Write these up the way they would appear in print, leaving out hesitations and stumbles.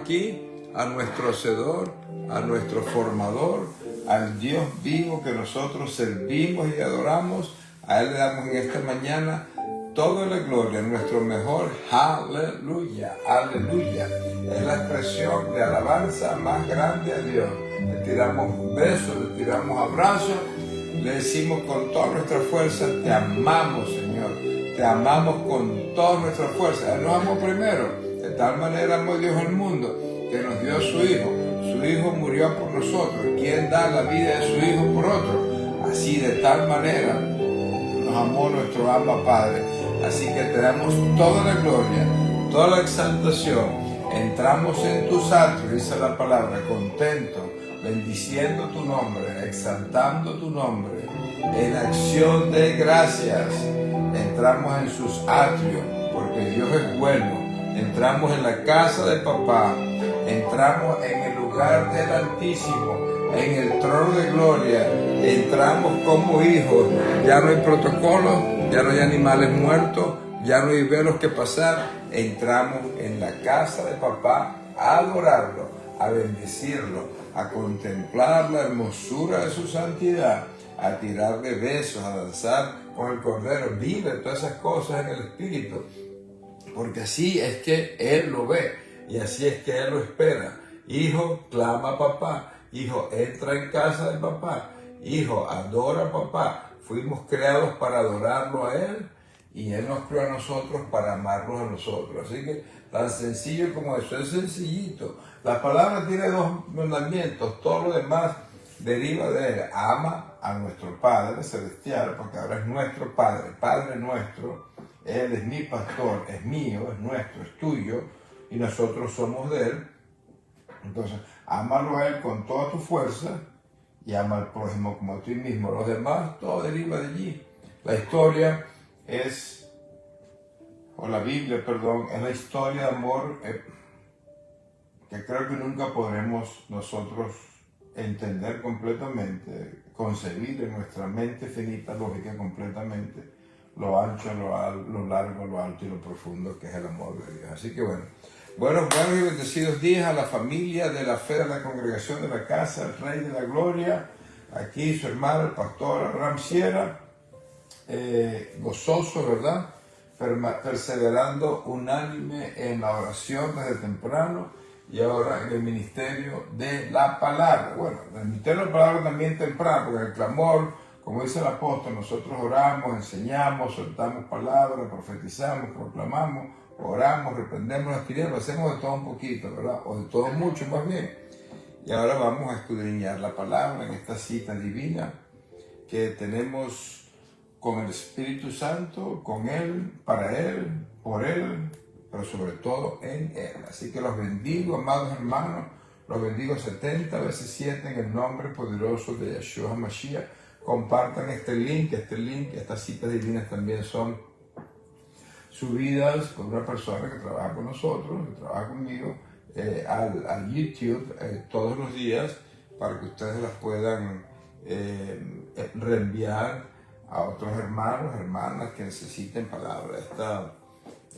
aquí a nuestro Hacedor, a nuestro Formador, al Dios vivo que nosotros servimos y adoramos. A Él le damos en esta mañana toda la gloria, nuestro mejor aleluya, aleluya. Es la expresión de alabanza más grande a Dios. Le tiramos besos, le tiramos abrazos, le decimos con toda nuestra fuerza, te amamos, Señor, te amamos con toda nuestra fuerza. Él nos amó primero, de tal manera amó Dios al mundo, que nos dio su Hijo. Su Hijo murió por nosotros. ¿Quién da la vida de su Hijo por otro? Así, de tal manera nos amó nuestro Abba Padre. Así que te damos toda la gloria, toda la exaltación. Entramos en tus atrios, dice la palabra, contento, bendiciendo tu nombre, exaltando tu nombre, en acción de gracias. Entramos en sus atrios, porque Dios es bueno. Entramos en la casa de papá, entramos en el lugar del Altísimo, en el trono de gloria, entramos como hijos. Ya no hay protocolos, ya no hay animales muertos, ya no hay velos que pasar. Entramos en la casa de papá a adorarlo, a bendecirlo, a contemplar la hermosura de su santidad, a tirarle besos, a danzar con el Cordero. Vive todas esas cosas en el Espíritu, porque así es que Él lo ve y así es que Él lo espera. Hijo, clama a papá. Hijo, entra en casa de papá. Hijo, adora a papá. Fuimos creados para adorarlo a Él y Él nos creó a nosotros para amarnos a nosotros. Así que tan sencillo como eso, es sencillito. La palabra tiene 2 mandamientos, todo lo demás deriva de Él. Ama a nuestro Padre Celestial, porque ahora es nuestro Padre, Padre nuestro. Él es mi pastor, es mío, es nuestro, es tuyo, y nosotros somos de Él. Entonces, ámalo a Él con toda tu fuerza y ama al prójimo como a ti mismo. Los demás, todo deriva de allí. La historia es, o la Biblia, perdón, es la historia de amor que creo que nunca podremos nosotros entender completamente, concebir en nuestra mente finita, lógica completamente, lo ancho, lo largo, lo alto y lo profundo que es el amor de Dios. Así que buenos y bendecidos días a la familia de la fe de la congregación de la casa, el Rey de la Gloria, aquí su hermano, el pastor Abraham Sierra, gozoso, ¿verdad? Perseverando unánime en la oración desde temprano y ahora en el ministerio de la palabra. Bueno, en el ministerio de la palabra también temprano, porque el clamor, como dice el apóstol, nosotros oramos, enseñamos, soltamos palabras, profetizamos, proclamamos, oramos, reprendemos las tinieblas, hacemos de todo un poquito, ¿verdad? O de todo mucho más bien. Y ahora vamos a escudriñar la palabra en esta cita divina que tenemos con el Espíritu Santo, con Él, para Él, por Él, pero sobre todo en Él. Así que los bendigo, amados hermanos, los bendigo 70 veces 7 en el nombre poderoso de Yeshua HaMashiach. Compartan este link, estas citas divinas también son subidas por una persona que trabaja con nosotros, que trabaja conmigo, al YouTube todos los días para que ustedes las puedan reenviar a otros hermanos, hermanas que necesiten palabra.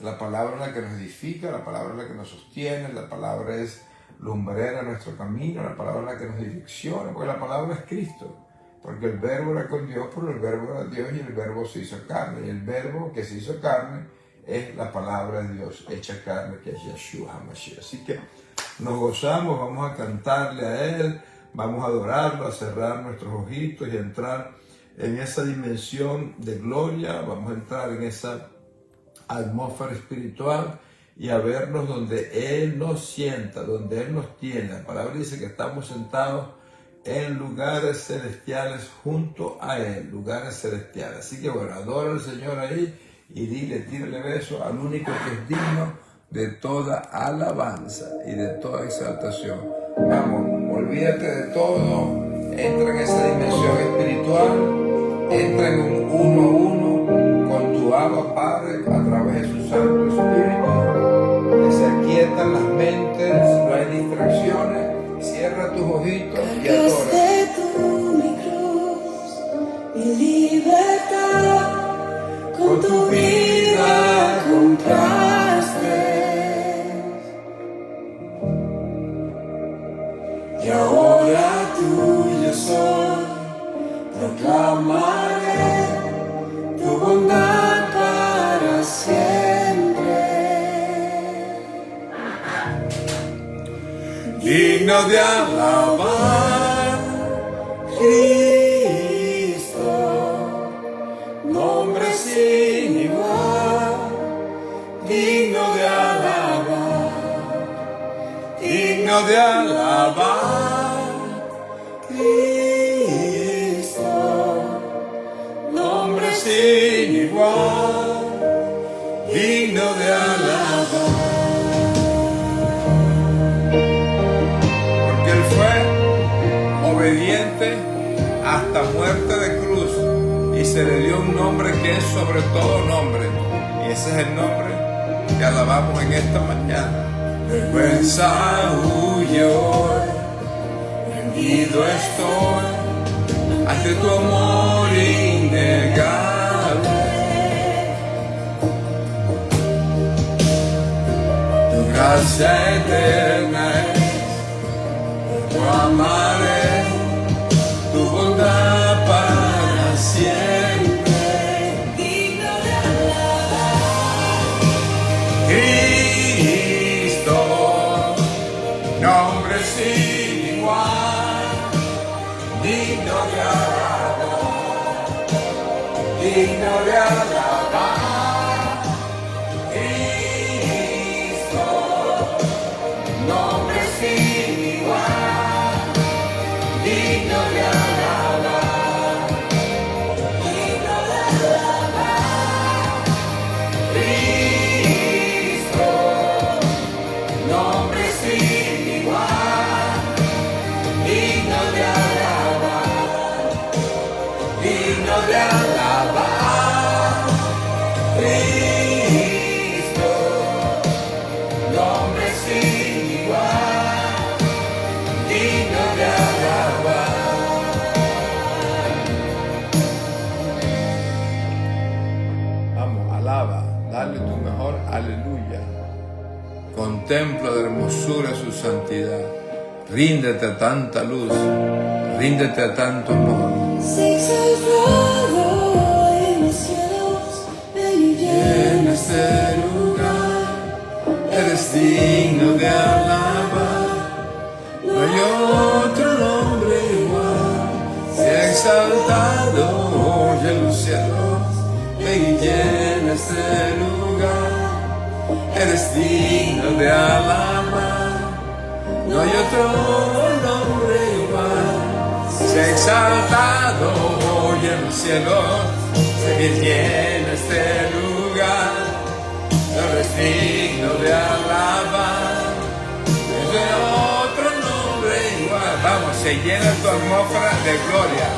La palabra es la que nos edifica, la palabra es la que nos sostiene, la palabra es lumbrera en nuestro camino, la palabra es la que nos direcciona, porque la palabra es Cristo. Porque el verbo era con Dios, pero el verbo era Dios y el verbo se hizo carne. Y el verbo que se hizo carne es la palabra de Dios hecha carne, que es Yeshua HaMashiach. Así que nos gozamos, vamos a cantarle a Él, vamos a adorarlo, a cerrar nuestros ojitos y a entrar en esa dimensión de gloria, vamos a entrar en esa atmósfera espiritual y a vernos donde Él nos sienta, donde Él nos tiene. La palabra dice que estamos sentados en lugares celestiales junto a Él, lugares celestiales. Así que bueno, adora al Señor ahí y tírale beso al único que es digno de toda alabanza y de toda exaltación. Vamos, olvídate de todo, entra en esa dimensión espiritual, entra en un uno a uno con tu Abba Padre a través de su Santo Espíritu, que se aquietan las mentes, no hay distracciones. Cierra tus ojitos y adora. Cargaste tú mi cruz, mi libertad, con tu vida compraste. digno de alabar. Cristo, nombre sin igual, digno de alabar, Digno de alabar. Cristo, nombre Sin igual, digno de alabar. Porque Él fue obediente hasta muerte de cruz y se le dio un nombre que es sobre todo nombre. Y ese es el nombre que alabamos en esta mañana. Vergüenza huyó, rendido estoy ante tu amor innegable. Tu gracia eterna es, tu amaré, tu bondad para siempre. digno de alabar, Cristo, nombre sin igual, digno de alabar, digno de alabar. Cristo, nombre sin igual, digno de alabar, digno de alabar, Cristo, nombre sin igual, digno de alabar, digno de alabar. Cristo, nombre sin igual, digno de alabar. Vamos, alaba, dale tu mejor aleluya. Contempla de hermosura su santidad. Ríndete a tanta luz, ríndete a tanto amor. sé exaltado en los cielos, ven y En este lugar eres digno de alabar. No hay otro nombre igual. Sea exaltado hoy en los cielos. Ven y llena este lugar. Eres digno de alabar. No hay otro nombre igual. Sea exaltado hoy en los cielos. Ven y llena este lugar. Eres digno de alabar. No hay otro nombre igual. Vamos, se llena tu atmósfera de gloria.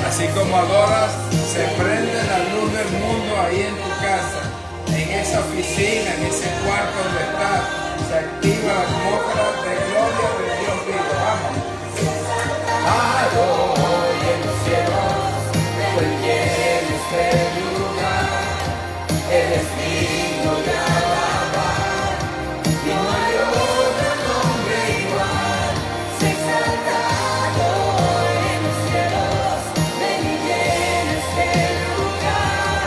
Así como adoras, se prende la luz del mundo ahí en tu casa, en esa oficina, en ese cuarto donde estás. Se activa la atmósfera de gloria de Dios vivo. Vamos. Hoy en los cielos, ven en este lugar. Eres digno de alabar. No hay otro nombre igual. sé exaltado en los cielos, ven y llena este lugar.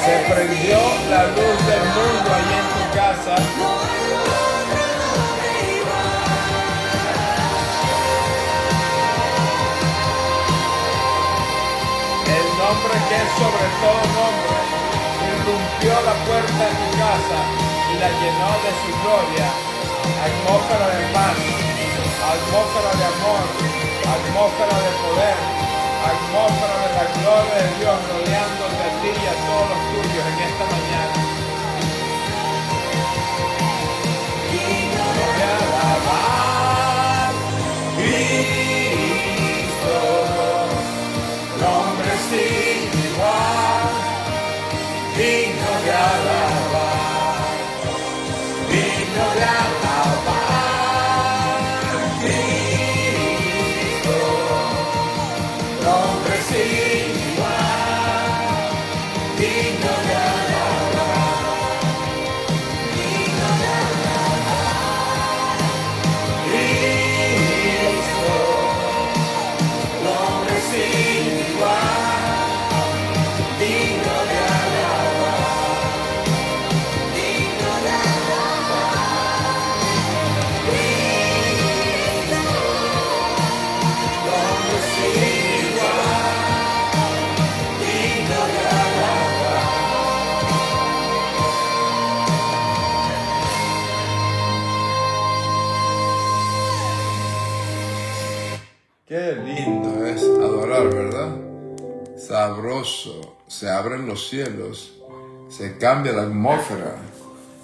Se prendió la luz del mundo ahí en tu casa. No hay otro nombre igual, El nombre que es sobre todo nombre, irrumpió la puerta de tu casa y la llenó de su gloria. Atmósfera de paz, atmósfera de amor, atmósfera de poder, atmósfera de la gloria de Dios rodeándote a ti y a todos los tuyos en esta mañana. digno de De alabar, Cristo, nombre sin igual, digno de alabar, digno de alabar, Cristo, nombre sin igual, digno de alabar, digno de Cristo, nombre sin igual, digno de alabar, digno de alabar, Cristo, sabroso, se abren los cielos, se cambia la atmósfera,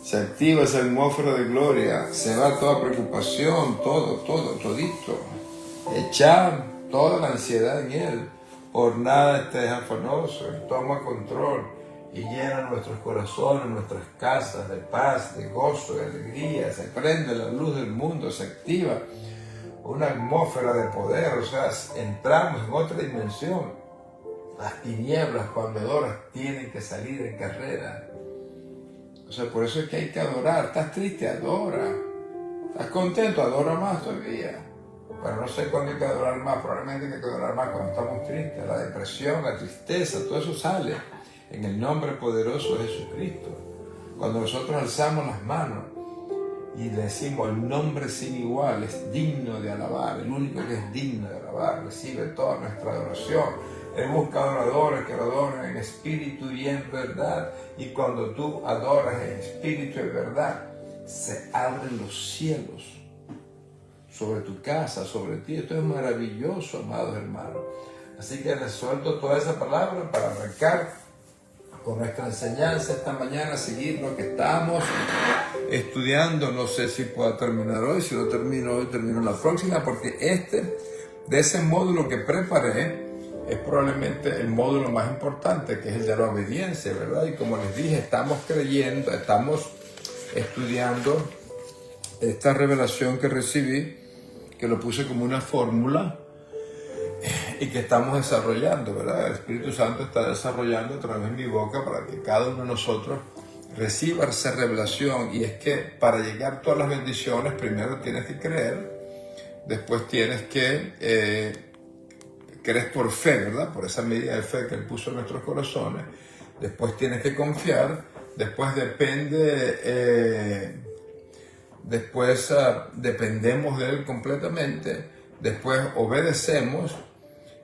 se activa esa atmósfera de gloria, se va toda preocupación, todito. Echar toda la ansiedad en Él, por nada estés afanoso, Él toma control y llena nuestros corazones, nuestras casas de paz, de gozo, de alegría, se prende la luz del mundo, se activa una atmósfera de poder, o sea, entramos en otra dimensión. Las tinieblas condenadoras tienen que salir en carrera. O sea, por eso es que hay que adorar. Estás triste, adora. Estás contento, adora más todavía. Pero no sé cuándo hay que adorar más, probablemente hay que adorar más cuando estamos tristes. La depresión, la tristeza, todo eso sale en el nombre poderoso de Jesucristo. Cuando nosotros alzamos las manos y le decimos el nombre sin igual, es digno de alabar, el único que es digno de alabar, recibe toda nuestra adoración. Él busca adoradores que lo adoren en espíritu y en verdad. Y cuando tú adoras en espíritu y en verdad, se abren los cielos sobre tu casa, sobre ti. Esto es maravilloso, amados hermanos. Así que les suelto toda esa palabra para arrancar con nuestra enseñanza esta mañana, seguir lo que estamos estudiando. No sé si pueda terminar hoy. Si lo termino hoy, termino la próxima, porque de ese módulo que preparé, es probablemente el módulo más importante, que es el de la obediencia, ¿verdad? Y como les dije, estamos estudiando esta revelación que recibí, que lo puse como una fórmula y que estamos desarrollando, ¿verdad? El Espíritu Santo está desarrollando a través de mi boca para que cada uno de nosotros reciba esa revelación. Y es que para llegar a todas las bendiciones, primero tienes que creer, después tienes que crees por fe, ¿verdad? Por esa medida de fe que Él puso en nuestros corazones. Después tienes que confiar. Después dependemos de Él completamente. Después obedecemos.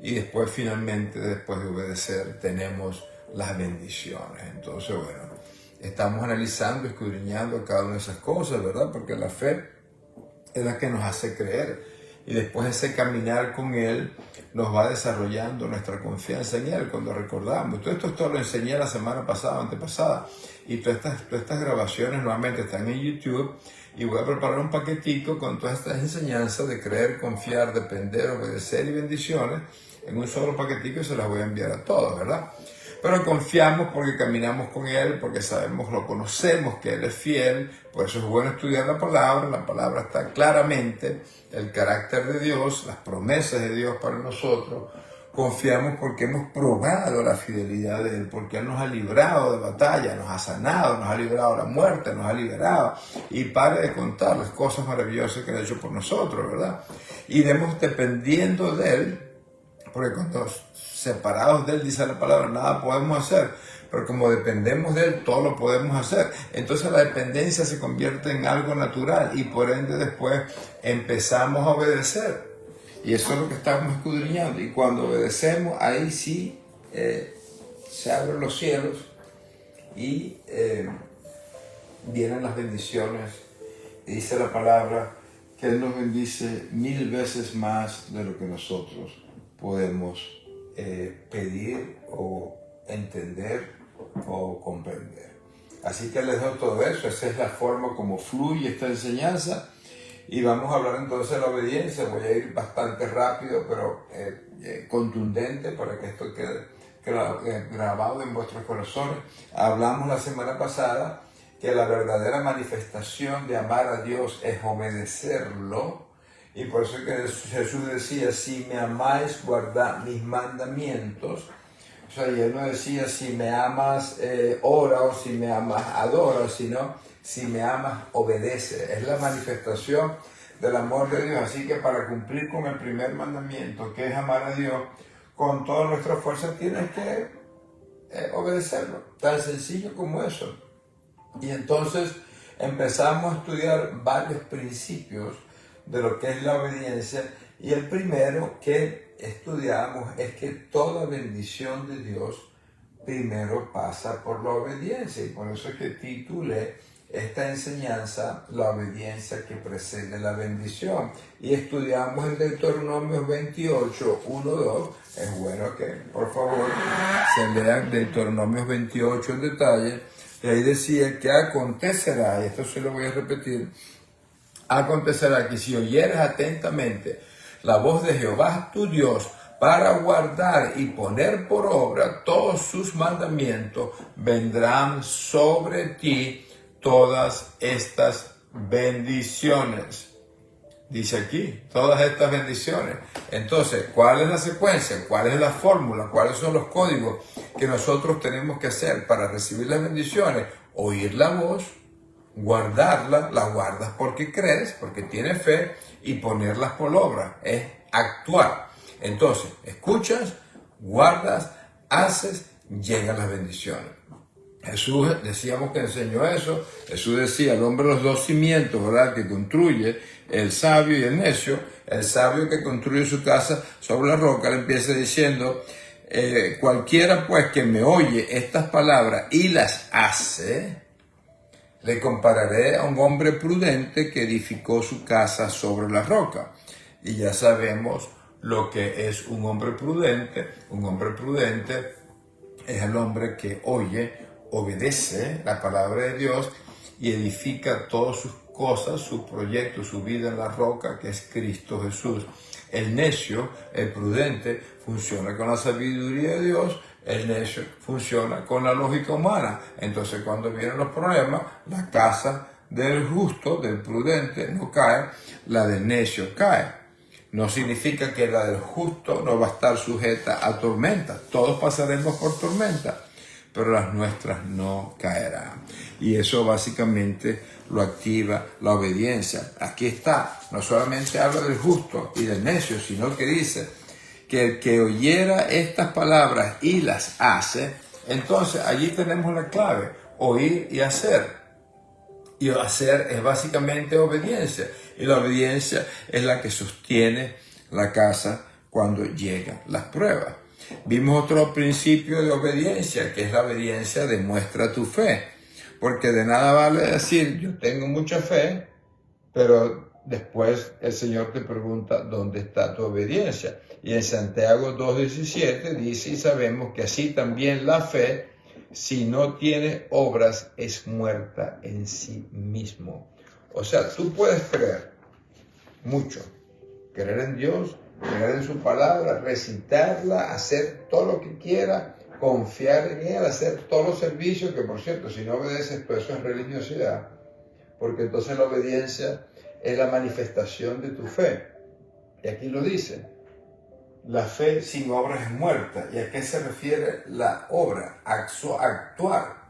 Y después finalmente, después de obedecer, tenemos las bendiciones. Entonces, bueno, estamos analizando, escudriñando cada una de esas cosas, ¿verdad? Porque la fe es la que nos hace creer. Y después ese caminar con Él nos va desarrollando nuestra confianza en Él cuando recordamos. Todo lo enseñé la semana pasada, antepasada. Y todas estas grabaciones nuevamente están en YouTube. Y voy a preparar un paquetico con todas estas enseñanzas de creer, confiar, depender, obedecer y bendiciones en un solo paquetico, y se las voy a enviar a todos, ¿verdad? Pero confiamos porque caminamos con Él, porque sabemos, lo conocemos, que Él es fiel. Por eso es bueno estudiar la palabra está claramente el carácter de Dios, las promesas de Dios para nosotros. Confiamos porque hemos probado la fidelidad de Él, porque Él nos ha librado de batalla, nos ha sanado, nos ha librado de la muerte, nos ha liberado. Y pare de contar las cosas maravillosas que Él ha hecho por nosotros, ¿verdad? Y dependiendo de Él, porque cuando separados de Él, dice la palabra, nada podemos hacer. Pero como dependemos de Él, todo lo podemos hacer. Entonces la dependencia se convierte en algo natural y por ende después empezamos a obedecer. Y eso es lo que estamos escudriñando. Y cuando obedecemos, ahí sí se abren los cielos y vienen las bendiciones. Y dice la palabra que Él nos bendice 1000 veces más de lo que nosotros podemos pedir o entender o comprender. Así que les doy todo eso. Esa es la forma como fluye esta enseñanza. Y vamos a hablar entonces de la obediencia. Voy a ir bastante rápido, pero contundente para que esto quede grabado en vuestros corazones. Hablamos la semana pasada que la verdadera manifestación de amar a Dios es obedecerlo. Y por eso que Jesús decía, si me amáis, guardad mis mandamientos. O sea, y Él no decía, si me amas, ora, o si me amas, adora, sino, si me amas, obedece. Es la manifestación del amor de Dios. Así que para cumplir con el primer mandamiento, que es amar a Dios, con toda nuestra fuerza tienes que obedecerlo. Tan sencillo como eso. Y entonces empezamos a estudiar varios principios de lo que es la obediencia, y el primero que estudiamos es que toda bendición de Dios primero pasa por la obediencia, y por eso es que titulé esta enseñanza La obediencia que precede la bendición. Y estudiamos en Deuteronomio 28, 1, 2. Es bueno que, por favor, se lean Deuteronomio 28 en detalle. Y ahí decía que acontecerá, y esto se lo voy a repetir, acontecerá que si oyeres atentamente la voz de Jehová tu Dios, para guardar y poner por obra todos sus mandamientos, vendrán sobre ti todas estas bendiciones. Dice aquí, todas estas bendiciones. Entonces, ¿cuál es la secuencia? ¿Cuál es la fórmula? ¿Cuáles son los códigos que nosotros tenemos que hacer para recibir las bendiciones? Oír la voz, guardarla, la guardas porque crees, porque tienes fe, y ponerlas por obra, es actuar. Entonces, escuchas, guardas, haces, llegan las bendiciones. Jesús, decíamos que enseñó eso. Jesús decía, el hombre los dos cimientos, ¿verdad?, que construye, el sabio y el necio. El sabio que construye su casa sobre la roca, le empieza diciendo, cualquiera pues que me oye estas palabras y las hace, le compararé a un hombre prudente que edificó su casa sobre la roca. Y ya sabemos lo que es un hombre prudente. Un hombre prudente es el hombre que oye, obedece la palabra de Dios y edifica todas sus cosas, sus proyectos, su vida en la roca, que es Cristo Jesús. El necio, el prudente, funciona con la sabiduría de Dios. El necio funciona con la lógica humana. Entonces, cuando vienen los problemas, la casa del justo, del prudente, no cae, la del necio cae. No significa que la del justo no va a estar sujeta a tormenta. Todos pasaremos por tormenta, pero las nuestras no caerán. Y eso básicamente lo activa la obediencia. Aquí está, no solamente habla del justo y del necio, sino que dice que el que oyera estas palabras y las hace, entonces allí tenemos la clave, oír y hacer. Y hacer es básicamente obediencia. Y la obediencia es la que sostiene la casa cuando llegan las pruebas. Vimos otro principio de obediencia, que es la obediencia demuestra tu fe. Porque de nada vale decir, yo tengo mucha fe, pero después el Señor te pregunta, ¿dónde está tu obediencia? Y en Santiago 2:17 dice, y sabemos que así también la fe, si no tiene obras, es muerta en sí mismo. O sea, tú puedes creer mucho, creer en Dios, creer en su palabra, recitarla, hacer todo lo que quiera, confiar en Él, hacer todos los servicios, que por cierto, si no obedeces, pues eso es religiosidad, porque entonces la obediencia es la manifestación de tu fe. Y aquí lo dice, la fe sin obras es muerta. ¿Y a qué se refiere la obra? Actuar.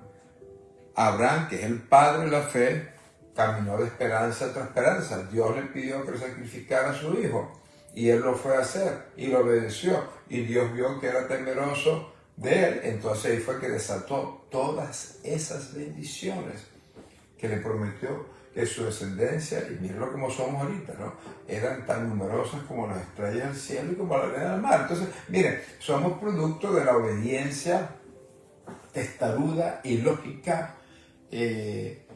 Abraham, que es el padre de la fe, caminó de esperanza tras esperanza. Dios le pidió que sacrificara a su hijo y él lo fue a hacer y lo obedeció. Y Dios vio que era temeroso de él. Entonces ahí fue que desató todas esas bendiciones que le prometió, que su descendencia, y mírenlo como somos ahorita, ¿no?, eran tan numerosas como las estrellas del cielo y como la arena del mar. Entonces, miren, somos producto de la obediencia testaruda y lógica de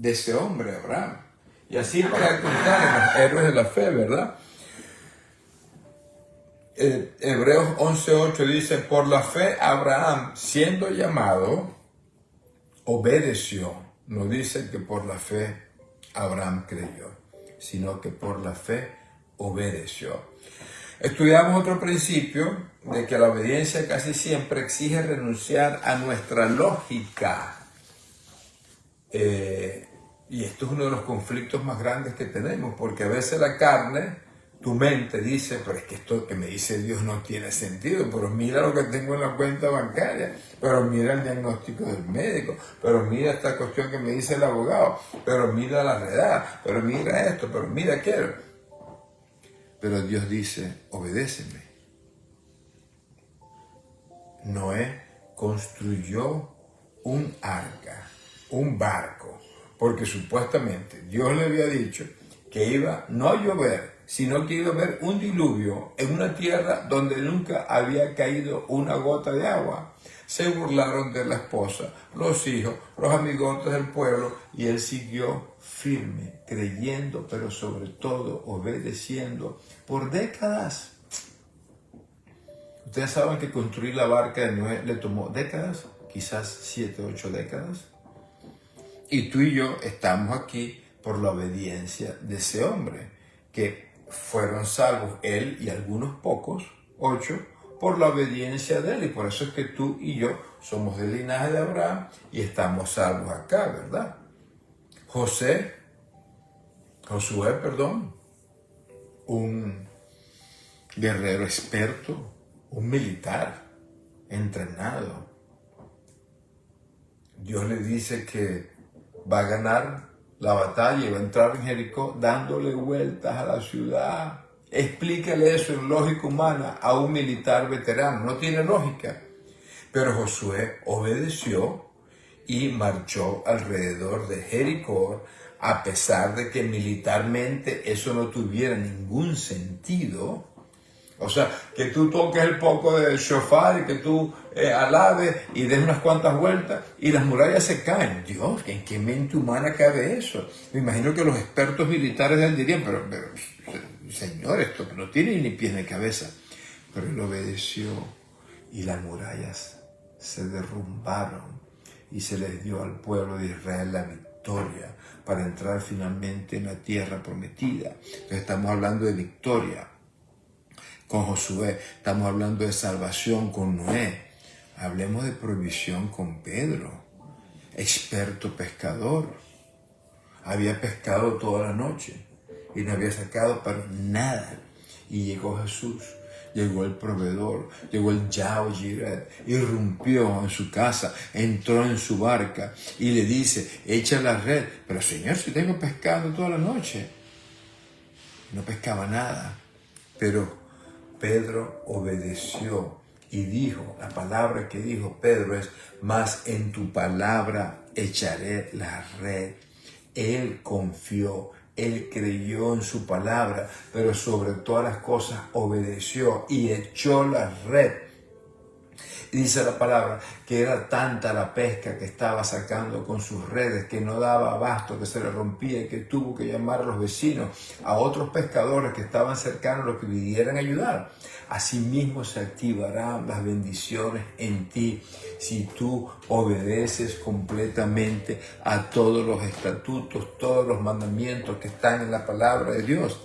ese hombre, Abraham. Y así para contar los héroes de la fe, ¿verdad? Hebreos 11:8 dice, por la fe Abraham, siendo llamado, obedeció. No dice que por la fe Abraham creyó, sino que por la fe obedeció. Estudiamos otro principio de que la obediencia casi siempre exige renunciar a nuestra lógica. Y esto es uno de los conflictos más grandes que tenemos, porque a veces la carne, tu mente dice, pero es que esto que me dice Dios no tiene sentido, pero mira lo que tengo en la cuenta bancaria, pero mira el diagnóstico del médico, pero mira esta cuestión que me dice el abogado, pero mira la realidad, pero mira esto, pero mira aquello. Pero Dios dice, obedéceme. Noé construyó un arca, un barco, porque supuestamente Dios le había dicho que iba no a llover, sino que iba a haber un diluvio en una tierra donde nunca había caído una gota de agua. se burlaron de la esposa, los hijos, los amigotes del pueblo, y él siguió firme, creyendo, pero sobre todo obedeciendo por décadas. Ustedes saben que construir la barca de Noé le tomó décadas, quizás 7, 8 décadas. Y tú y yo estamos aquí por la obediencia de ese hombre, que fueron salvos él y algunos pocos, 8, por la obediencia de él. Y por eso es que tú y yo somos del linaje de Abraham y estamos salvos acá, ¿verdad? Josué, un guerrero experto, un militar entrenado. Dios le dice que va a ganar la batalla y va a entrar en Jericó dándole vueltas a la ciudad. Explícale eso en lógica humana a un militar veterano. No tiene lógica. Pero Josué obedeció y marchó alrededor de Jericó, a pesar de que militarmente eso no tuviera ningún sentido. O sea, que tú toques el poco del shofar y que tú alabes y des unas cuantas vueltas y las murallas se caen. Dios, ¿en qué mente humana cabe eso? Me imagino que los expertos militares dirían, pero señor, esto no tiene ni pies ni cabeza. Pero él obedeció y las murallas se derrumbaron y se les dio al pueblo de Israel la victoria para entrar finalmente en la tierra prometida. Entonces estamos hablando de victoria con Josué, estamos hablando de salvación con Noé, hablemos de provisión con Pedro, experto pescador. Había pescado toda la noche y no había sacado para nada. Y llegó Jesús, llegó el proveedor, llegó el Yahweh Jireh, irrumpió en su casa, entró en su barca y le dice, echa la red. Pero Señor, si tengo pescado toda la noche. No pescaba nada, pero Pedro obedeció y dijo, la palabra que dijo Pedro es, mas en tu palabra echaré la red. Él confió, él creyó en su palabra, pero sobre todas las cosas obedeció y echó la red. Y dice la palabra que era tanta la pesca que estaba sacando con sus redes que no daba abasto, que se le rompía y que tuvo que llamar a los vecinos, a otros pescadores que estaban cercanos, los que vinieran a ayudar. Asimismo se activarán las bendiciones en ti si tú obedeces completamente a todos los estatutos, todos los mandamientos que están en la palabra de Dios.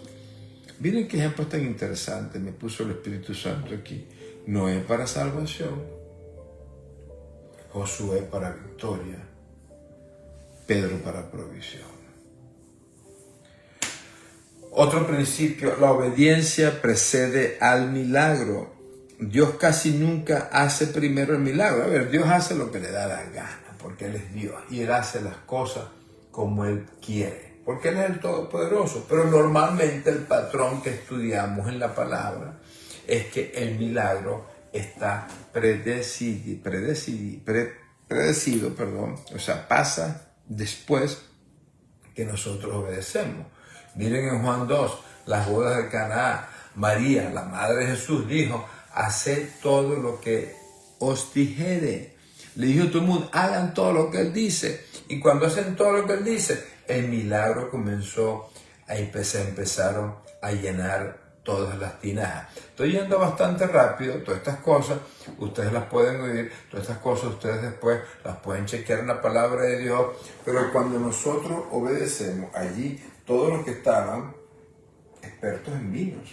Miren qué ejemplo tan interesante me puso el Espíritu Santo aquí. Noé para salvación, Josué para victoria, Pedro para provisión. Otro principio, la obediencia precede al milagro. Dios casi nunca hace primero el milagro. A ver, Dios hace lo que le da la gana, porque Él es Dios y Él hace las cosas como Él quiere, porque Él es el Todopoderoso. Pero normalmente el patrón que estudiamos en la palabra es que el milagro está predecido, o sea, pasa después que nosotros obedecemos. Miren en Juan 2, las bodas de Caná, María, la madre de Jesús, dijo, haced todo lo que os dijere. Le dijo a todo el mundo, hagan todo lo que Él dice. Y cuando hacen todo lo que Él dice, el milagro comenzó, empezaron a llenar todas las tinajas. Estoy yendo bastante rápido, todas estas cosas ustedes las pueden oír, todas estas cosas ustedes después las pueden chequear en la palabra de Dios, pero cuando nosotros obedecemos, allí todos los que estaban expertos en vinos,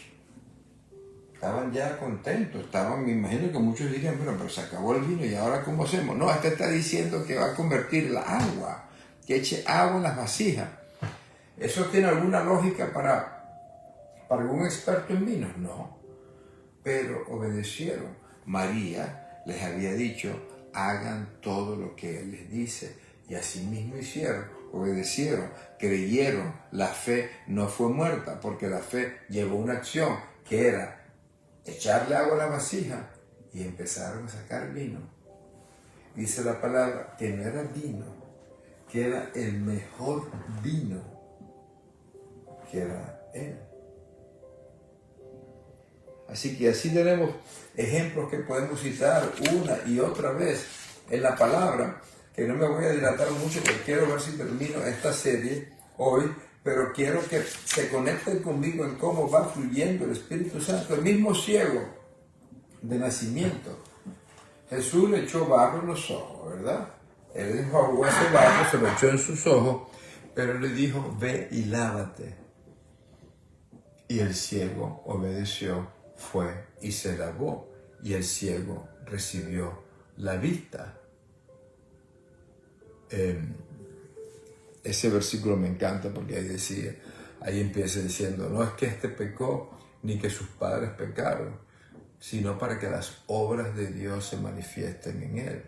estaban ya contentos, me imagino que muchos dirían, bueno, pero se acabó el vino y ahora ¿cómo hacemos? No, este está diciendo que va a convertir la agua, que eche agua en las vasijas. ¿Eso tiene alguna lógica para algún experto en vinos? No, pero obedecieron. María les había dicho, hagan todo lo que Él les dice, y así mismo hicieron, obedecieron, creyeron. La fe no fue muerta, porque la fe llevó una acción, que era echarle agua a la vasija, y empezaron a sacar vino. Dice la palabra que no era vino, que era el mejor vino, que era Él. Así que así tenemos ejemplos que podemos citar una y otra vez en la palabra, que no me voy a dilatar mucho porque quiero ver si termino esta serie hoy, pero quiero que se conecten conmigo en cómo va fluyendo el Espíritu Santo. El mismo ciego de nacimiento, Jesús le echó barro en los ojos, ¿verdad? Él enjuagó ese barro, se lo echó en sus ojos, pero le dijo, ve y lávate. Y el ciego obedeció, fue y se lavó, y el ciego recibió la vista. Ese versículo me encanta porque ahí empieza diciendo, no es que este pecó ni que sus padres pecaron, sino para que las obras de Dios se manifiesten en él.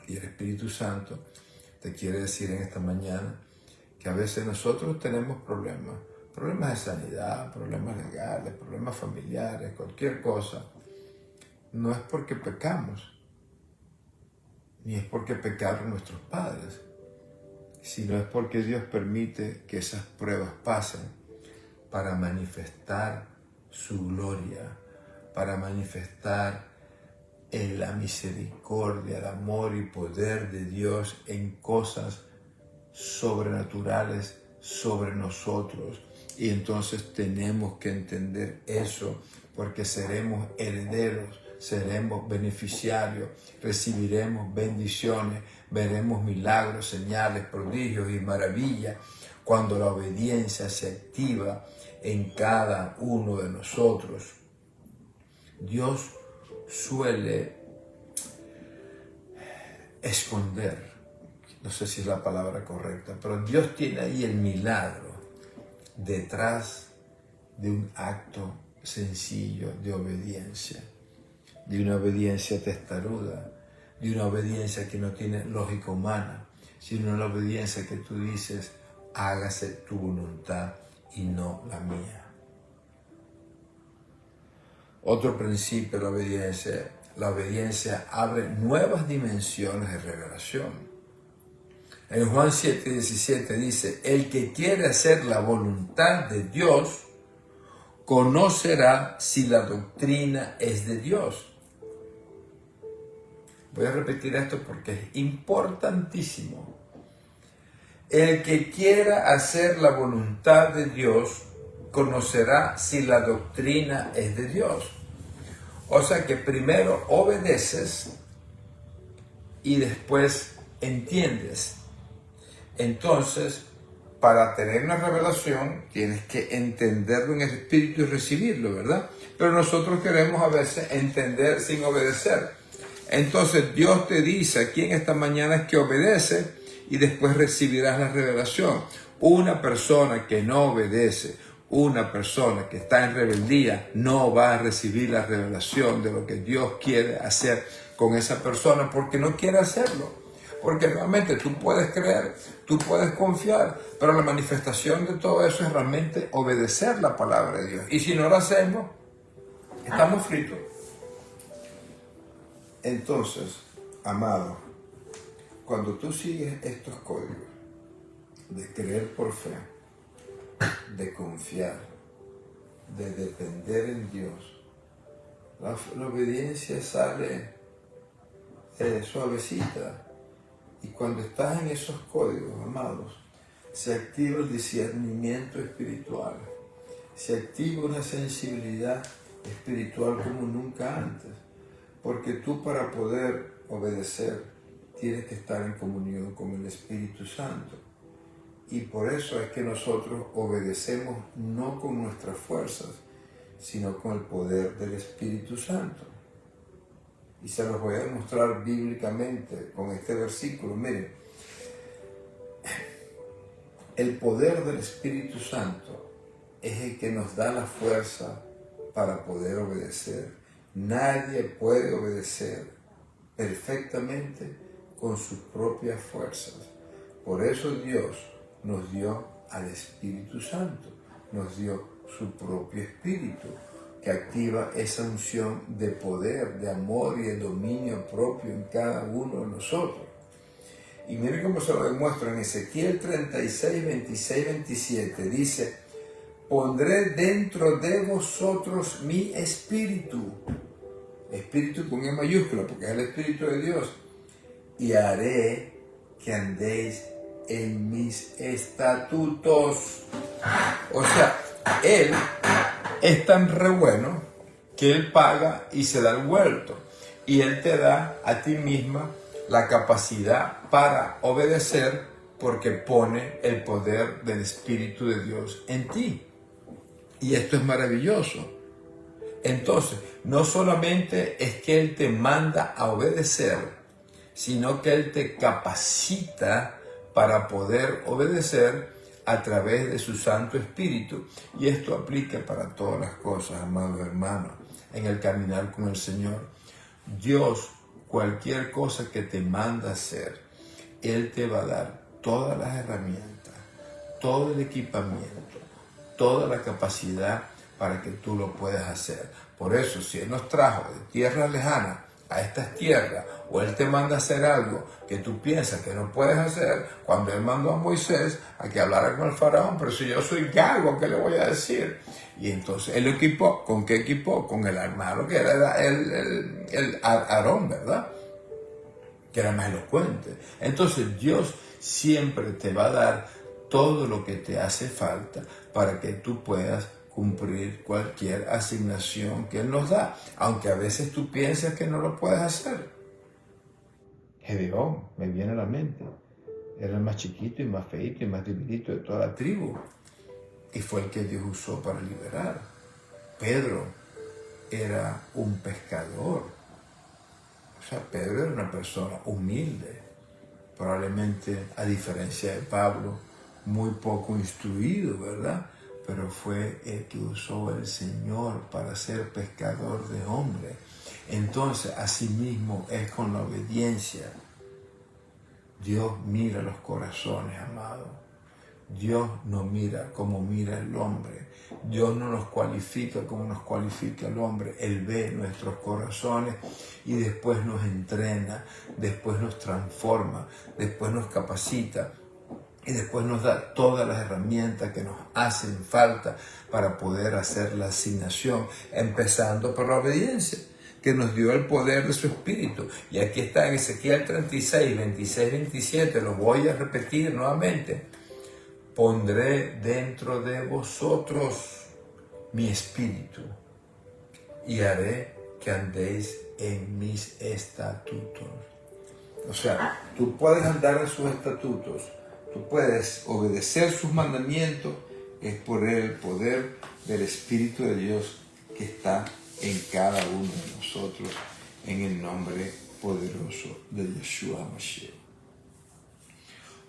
Y el Espíritu Santo te quiere decir en esta mañana que a veces nosotros tenemos problemas de sanidad, problemas legales, problemas familiares, cualquier cosa. No es porque pecamos, ni es porque pecaron nuestros padres, sino es porque Dios permite que esas pruebas pasen para manifestar su gloria, para manifestar la misericordia, el amor y poder de Dios en cosas sobrenaturales sobre nosotros. Y entonces tenemos que entender eso, porque seremos herederos, seremos beneficiarios, recibiremos bendiciones, veremos milagros, señales, prodigios y maravillas cuando la obediencia se activa en cada uno de nosotros. Dios suele esconder, no sé si es la palabra correcta, pero Dios tiene ahí el milagro detrás de un acto sencillo de obediencia, de una obediencia testaruda, de una obediencia que no tiene lógica humana, sino una obediencia que tú dices, hágase tu voluntad y no la mía. Otro principio de la obediencia abre nuevas dimensiones de revelación. En Juan 7:17 dice, el que quiere hacer la voluntad de Dios, conocerá si la doctrina es de Dios. Voy a repetir esto porque es importantísimo. El que quiera hacer la voluntad de Dios, conocerá si la doctrina es de Dios. O sea que primero obedeces y después entiendes. Entonces, para tener una revelación, tienes que entenderlo en el Espíritu y recibirlo, ¿verdad? Pero nosotros queremos a veces entender sin obedecer. Entonces, Dios te dice aquí en esta mañana es que obedece y después recibirás la revelación. Una persona que no obedece, una persona que está en rebeldía, no va a recibir la revelación de lo que Dios quiere hacer con esa persona porque no quiere hacerlo. Porque realmente tú puedes creer, tú puedes confiar, pero la manifestación de todo eso es realmente obedecer la palabra de Dios. Y si no lo hacemos, estamos fritos. Entonces, amado, cuando tú sigues estos códigos de creer por fe, de confiar, de depender en Dios, la obediencia sale suavecita. Y cuando estás en esos códigos, amados, se activa el discernimiento espiritual, se activa una sensibilidad espiritual como nunca antes, porque tú para poder obedecer tienes que estar en comunión con el Espíritu Santo. Y por eso es que nosotros obedecemos no con nuestras fuerzas, sino con el poder del Espíritu Santo. Y se los voy a demostrar bíblicamente con este versículo. Miren, el poder del Espíritu Santo es el que nos da la fuerza para poder obedecer. Nadie puede obedecer perfectamente con sus propias fuerzas. Por eso Dios nos dio al Espíritu Santo, nos dio su propio Espíritu, que activa esa unción de poder, de amor y de dominio propio en cada uno de nosotros. Y miren cómo se lo demuestro en Ezequiel 36, 26, 27. Dice, pondré dentro de vosotros mi espíritu. Espíritu con E mayúscula, porque es el Espíritu de Dios. Y haré que andéis en mis estatutos. O sea, Él es tan re bueno que Él paga y se da el vuelto. Y Él te da a ti misma la capacidad para obedecer porque pone el poder del Espíritu de Dios en ti. Y esto es maravilloso. Entonces, no solamente es que Él te manda a obedecer, sino que Él te capacita para poder obedecer a través de su Santo Espíritu. Y esto aplica para todas las cosas, amados hermanos, en el caminar con el Señor. Dios, cualquier cosa que te manda a hacer, Él te va a dar todas las herramientas, todo el equipamiento, toda la capacidad para que tú lo puedas hacer. Por eso, si Él nos trajo de tierras lejanas a estas tierras, o Él te manda a hacer algo que tú piensas que no puedes hacer, cuando Él mandó a Moisés a que hablara con el faraón, pero si yo soy gago, ¿qué le voy a decir? Y entonces Él lo equipó. ¿Con qué equipó? Con el hermano que era el Aarón, ¿verdad? Que era más elocuente. Entonces Dios siempre te va a dar todo lo que te hace falta para que tú puedas cumplir cualquier asignación que Él nos da, aunque a veces tú piensas que no lo puedes hacer. Gedeón, me viene a la mente, era el más chiquito y más feito y más debilito de toda la tribu, y fue el que Dios usó para liberar. Pedro era un pescador, o sea, Pedro era una persona humilde, probablemente a diferencia de Pablo, muy poco instruido, ¿verdad? Pero fue el que usó el Señor para ser pescador de hombres. Entonces, asimismo es con la obediencia. Dios mira los corazones, amado. Dios no mira como mira el hombre. Dios no nos cualifica como nos cualifica el hombre. Él ve nuestros corazones y después nos entrena, después nos transforma, después nos capacita. Y después nos da todas las herramientas que nos hacen falta para poder hacer la asignación, empezando por la obediencia, que nos dio el poder de su Espíritu. Y aquí está en Ezequiel 36, 26, 27, lo voy a repetir nuevamente. Pondré dentro de vosotros mi Espíritu y haré que andéis en mis estatutos. O sea, tú puedes andar en sus estatutos. Tú puedes obedecer sus mandamientos, es por el poder del Espíritu de Dios que está en cada uno de nosotros, en el nombre poderoso de Yeshua Mashiach.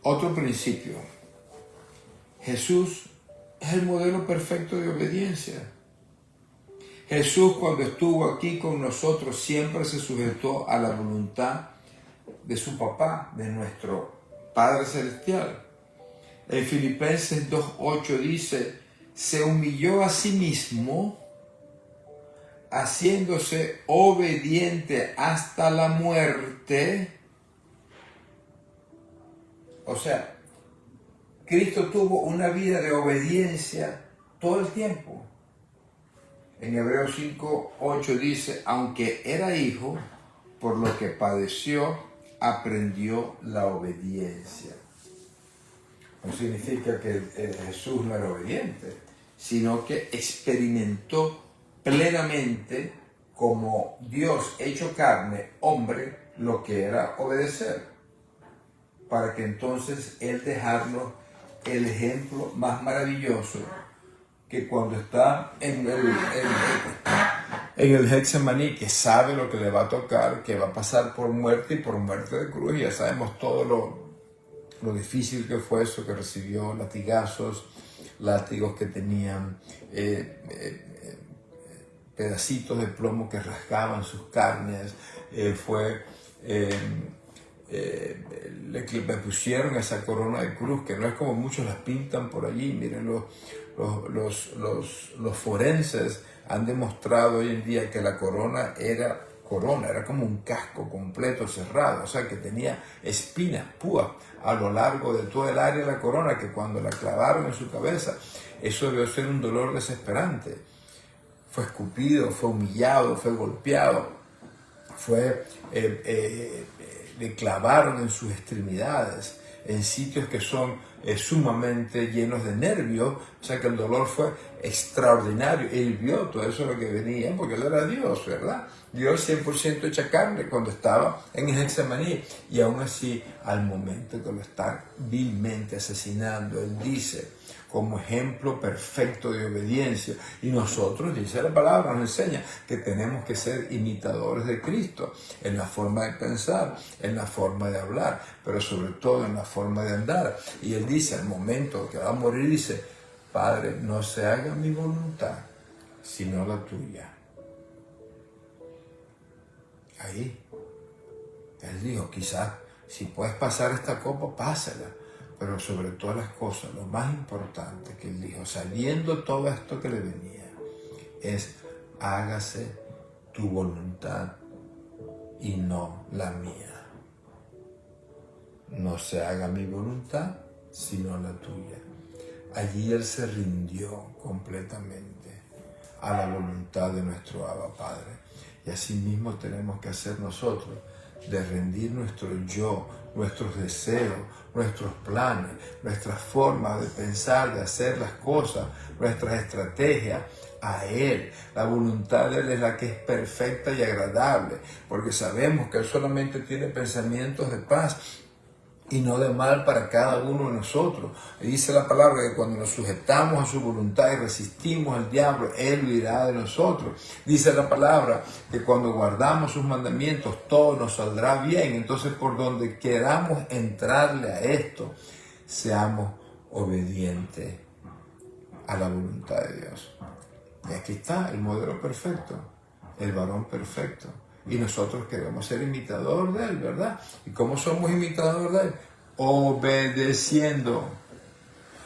Otro principio. Jesús es el modelo perfecto de obediencia. Jesús, cuando estuvo aquí con nosotros, siempre se sujetó a la voluntad de su papá, de nuestro Padre Celestial. En Filipenses 2:8 dice, se humilló a sí mismo, haciéndose obediente hasta la muerte. O sea, Cristo tuvo una vida de obediencia todo el tiempo. En Hebreos 5:8 dice, aunque era hijo, por lo que padeció, aprendió la obediencia. No significa que Jesús no era obediente, sino que experimentó plenamente como Dios hecho carne, hombre, lo que era obedecer, para que entonces Él dejarnos el ejemplo más maravilloso, que cuando está en el Getsemaní, que sabe lo que le va a tocar, que va a pasar por muerte y por muerte de cruz, y ya sabemos todo lo difícil que fue eso, que recibió látigos que tenían pedacitos de plomo que rasgaban sus carnes, le pusieron esa corona de cruz, que no es como muchos las pintan por allí. Miren, los forenses han demostrado hoy en día que la corona era corona, era como un casco completo cerrado, o sea que tenía espinas, púas a lo largo de todo el área de la corona, que cuando la clavaron en su cabeza, eso debió ser un dolor desesperante. Fue escupido, fue humillado, fue golpeado, le clavaron en sus extremidades, en sitios que son sumamente llenos de nervios, o sea que el dolor fue extraordinario. Él vio todo eso lo que venía, porque él era Dios, ¿verdad? Dios 100% hecha carne cuando estaba en Getsemaní, y aún así, al momento que lo están vilmente asesinando, él dice, como ejemplo perfecto de obediencia. Y nosotros, dice la palabra, nos enseña que tenemos que ser imitadores de Cristo en la forma de pensar, en la forma de hablar, pero sobre todo en la forma de andar. Y él dice, al momento que va a morir, dice, Padre, no se haga mi voluntad, sino la tuya. Ahí, él dijo, quizás, si puedes pasar esta copa, pásala. Pero sobre todas las cosas, lo más importante que él dijo, sabiendo todo esto que le venía, es hágase tu voluntad y no la mía. No se haga mi voluntad, sino la tuya. Allí él se rindió completamente a la voluntad de nuestro Abba Padre. Y así mismo tenemos que hacer nosotros, de rendir nuestro yo, nuestros deseos, nuestros planes, nuestras formas de pensar, de hacer las cosas, nuestras estrategias a Él. La voluntad de Él es la que es perfecta y agradable, porque sabemos que Él solamente tiene pensamientos de paz y no de mal para cada uno de nosotros. Y dice la palabra que cuando nos sujetamos a su voluntad y resistimos al diablo, Él huirá de nosotros. Dice la palabra que cuando guardamos sus mandamientos, todo nos saldrá bien. Entonces, por donde queramos entrarle a esto, seamos obedientes a la voluntad de Dios. Y aquí está el modelo perfecto, el varón perfecto. Y nosotros queremos ser imitador de Él, ¿verdad? ¿Y cómo somos imitadores de Él? Obedeciendo.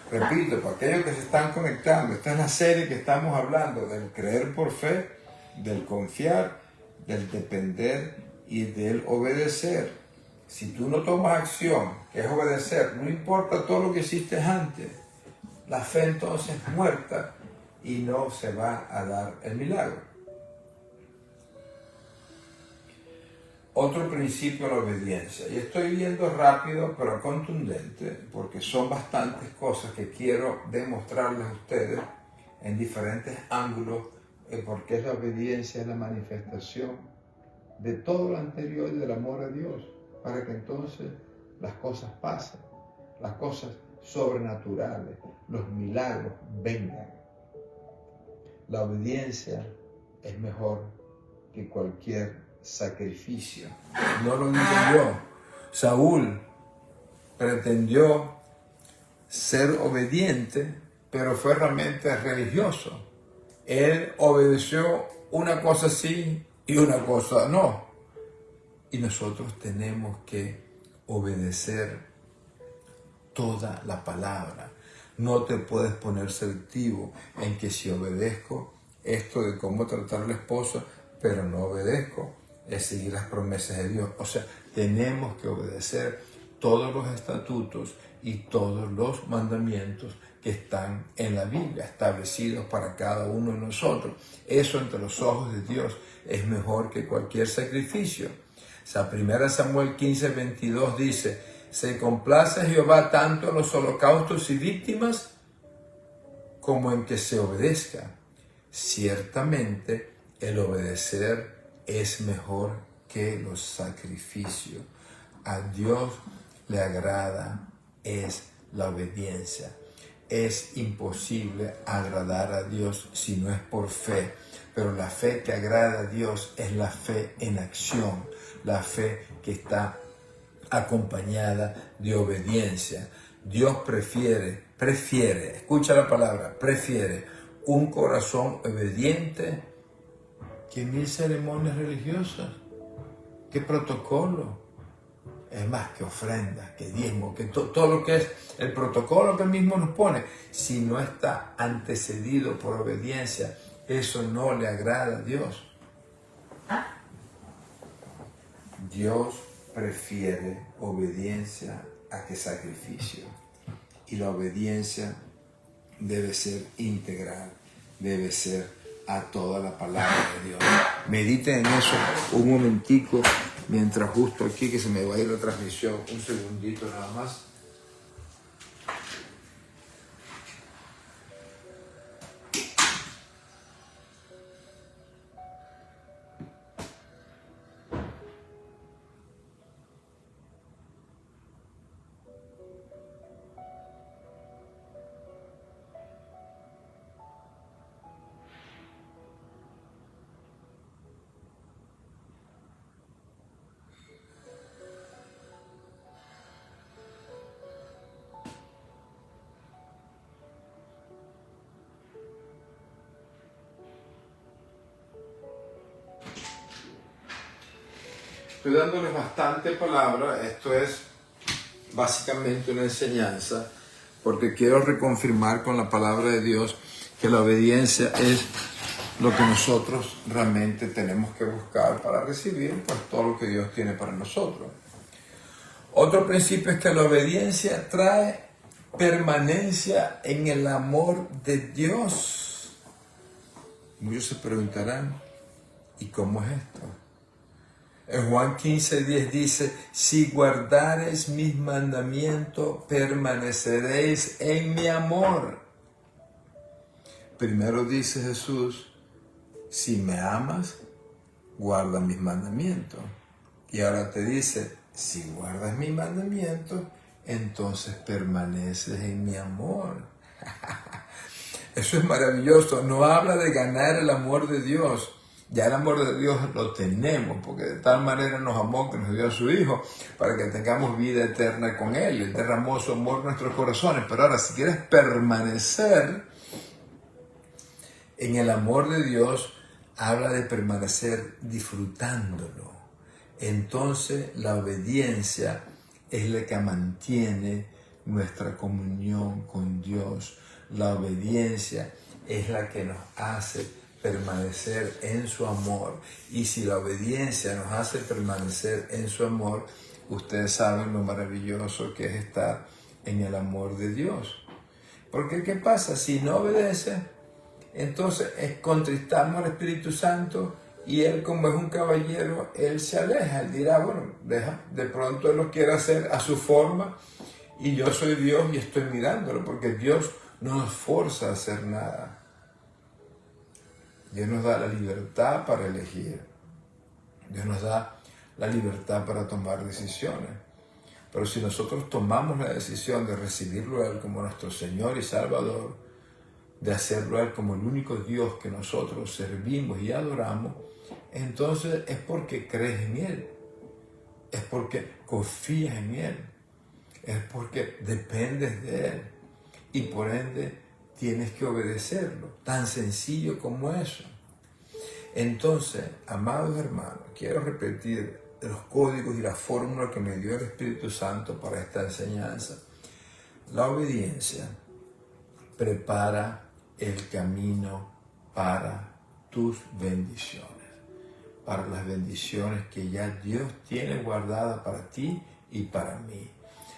Repito, para aquellos que se están conectando, esta es la serie que estamos hablando del creer por fe, del confiar, del depender y del obedecer. Si tú no tomas acción, que es obedecer, no importa todo lo que hiciste antes, la fe entonces es muerta y no se va a dar el milagro. Otro principio de la obediencia, y estoy yendo rápido pero contundente porque son bastantes cosas que quiero demostrarles a ustedes en diferentes ángulos, porque la obediencia es la manifestación de todo lo anterior y del amor a Dios, para que entonces las cosas pasen, las cosas sobrenaturales, los milagros vengan. La obediencia es mejor que cualquier sacrificio. No lo digo yo. Saúl pretendió ser obediente, pero fue realmente religioso. Él obedeció una cosa sí y una cosa no. Y nosotros tenemos que obedecer toda la palabra. No te puedes poner selectivo en que si obedezco esto de cómo tratar a la esposa, pero no obedezco, es seguir las promesas de Dios. O sea, tenemos que obedecer todos los estatutos y todos los mandamientos que están en la Biblia, establecidos para cada uno de nosotros. Eso ante los ojos de Dios es mejor que cualquier sacrificio. O sea, 1 Samuel 15:22 dice, se complace Jehová tanto en los holocaustos y víctimas como en que se obedezca. Ciertamente, el obedecer es mejor que los sacrificios. A Dios le agrada es la obediencia. Es imposible agradar a Dios si no es por fe, pero la fe que agrada a Dios es la fe en acción, la fe que está acompañada de obediencia. Dios prefiere, escucha la palabra, prefiere un corazón obediente que 1000 ceremonias religiosas, que protocolo, es más que ofrenda, que diezmo, que todo lo que es el protocolo que él mismo nos pone, si no está antecedido por obediencia, eso no le agrada a Dios. Dios prefiere obediencia a que sacrificio. Y la obediencia debe ser integral, debe ser a toda la palabra de Dios. Mediten en eso un momentico, mientras justo aquí que se me va a ir la transmisión, un segundito nada más. Estoy dándoles bastante palabra, esto es básicamente una enseñanza, porque quiero reconfirmar con la palabra de Dios que la obediencia es lo que nosotros realmente tenemos que buscar para recibir pues, todo lo que Dios tiene para nosotros. Otro principio es que la obediencia trae permanencia en el amor de Dios. Muchos se preguntarán, ¿y cómo es esto? En Juan 15:10 dice, si guardareis mis mandamientos, permaneceréis en mi amor. Primero dice Jesús, si me amas, guarda mis mandamientos. Y ahora te dice, si guardas mis mandamientos, entonces permaneces en mi amor. Eso es maravilloso. No habla de ganar el amor de Dios. Ya el amor de Dios lo tenemos, porque de tal manera nos amó que nos dio a su Hijo para que tengamos vida eterna con Él. Él derramó su amor en nuestros corazones. Pero ahora, si quieres permanecer en el amor de Dios, habla de permanecer disfrutándolo. Entonces, la obediencia es la que mantiene nuestra comunión con Dios. La obediencia es la que nos hace permanecer en su amor. Y si la obediencia nos hace permanecer en su amor, ustedes saben lo maravilloso que es estar en el amor de Dios. Porque ¿qué pasa? Si no obedece, entonces contristamos al Espíritu Santo y Él, como es un caballero, Él se aleja. Él dirá, bueno, de pronto Él lo quiere hacer a su forma y yo soy Dios y estoy mirándolo, porque Dios no nos forza a hacer nada. Dios nos da la libertad para elegir. Dios nos da la libertad para tomar decisiones. Pero si nosotros tomamos la decisión de recibirlo a Él como nuestro Señor y Salvador, de hacerlo a Él como el único Dios que nosotros servimos y adoramos, entonces es porque crees en Él. Es porque confías en Él. Es porque dependes de Él. Y por ende tienes que obedecerlo, tan sencillo como eso. Entonces, amados hermanos, quiero repetir los códigos y la fórmula que me dio el Espíritu Santo para esta enseñanza. La obediencia prepara el camino para tus bendiciones, para las bendiciones que ya Dios tiene guardadas para ti y para mí.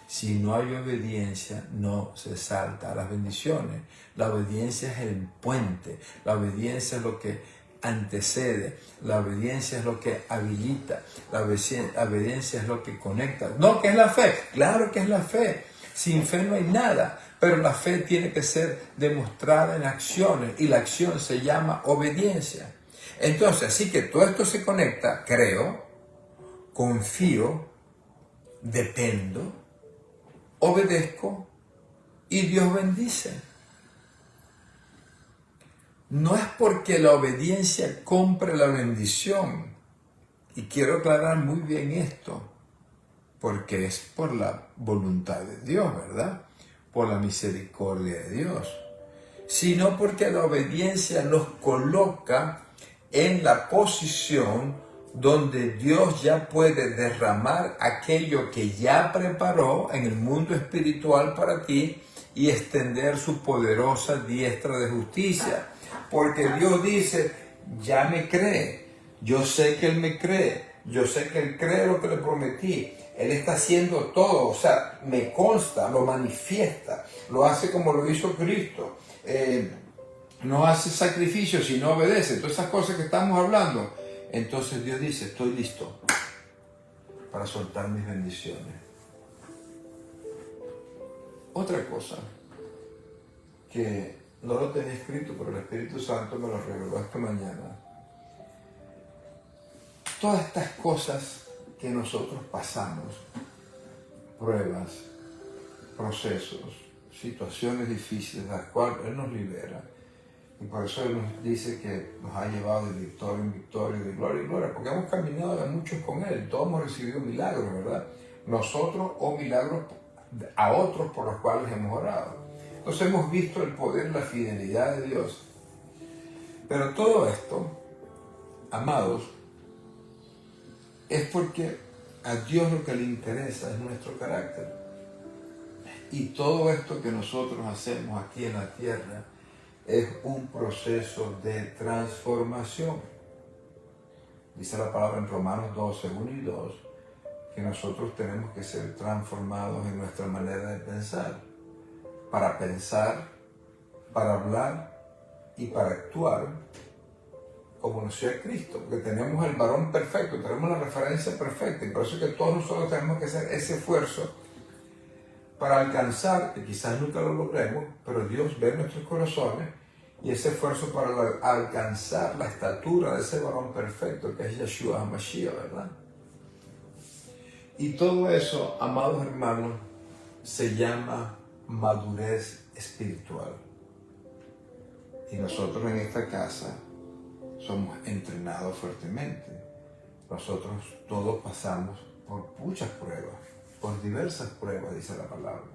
Si no hay obediencia, no se salta a las bendiciones. La obediencia es el puente. La obediencia es lo que antecede. La obediencia es lo que habilita. La obediencia es lo que conecta. No, ¿qué es la fe? Claro que es la fe. Sin fe no hay nada. Pero la fe tiene que ser demostrada en acciones. Y la acción se llama obediencia. Entonces, así que todo esto se conecta. Creo, confío, dependo, obedezco y Dios bendice. No es porque la obediencia compre la bendición. Y quiero aclarar muy bien esto, porque es por la voluntad de Dios, ¿verdad? Por la misericordia de Dios. Sino porque la obediencia nos coloca en la posición donde Dios ya puede derramar aquello que ya preparó en el mundo espiritual para ti y extender su poderosa diestra de justicia. Porque Dios dice, ya me cree, yo sé que Él me cree, Yo sé que Él cree lo que le prometí. Él está haciendo todo, o sea, me consta, lo manifiesta, lo hace como lo hizo Cristo. No hace sacrificio, sino obedece. Todas esas cosas que estamos hablando. Entonces Dios dice, estoy listo para soltar mis bendiciones. Otra cosa que no lo tenía escrito, pero el Espíritu Santo me lo reveló esta mañana. Todas estas cosas que nosotros pasamos, pruebas, procesos, situaciones difíciles, las cuales Él nos libera. Y por eso Él nos dice que nos ha llevado de victoria en victoria, de gloria en gloria, porque hemos caminado de muchos con Él, todos hemos recibido milagros, ¿verdad? Nosotros o milagros a otros por los cuales hemos orado. Entonces hemos visto el poder, la fidelidad de Dios. Pero todo esto, amados, es porque a Dios lo que le interesa es nuestro carácter. Y todo esto que nosotros hacemos aquí en la tierra es un proceso de transformación. Dice la palabra en Romanos 12, 1 y 2, que nosotros tenemos que ser transformados en nuestra manera de pensar, para hablar y para actuar como lo sea Cristo, porque tenemos el varón perfecto, tenemos la referencia perfecta, y por eso es que todos nosotros tenemos que hacer ese esfuerzo para alcanzar, que quizás nunca lo logremos, pero Dios ve nuestros corazones, y ese esfuerzo para alcanzar la estatura de ese varón perfecto, que es Yeshua HaMashiach, ¿verdad? Y todo eso, amados hermanos, se llama madurez espiritual. Y nosotros en esta casa somos entrenados fuertemente. Nosotros todos pasamos por muchas pruebas, por diversas pruebas, dice la palabra.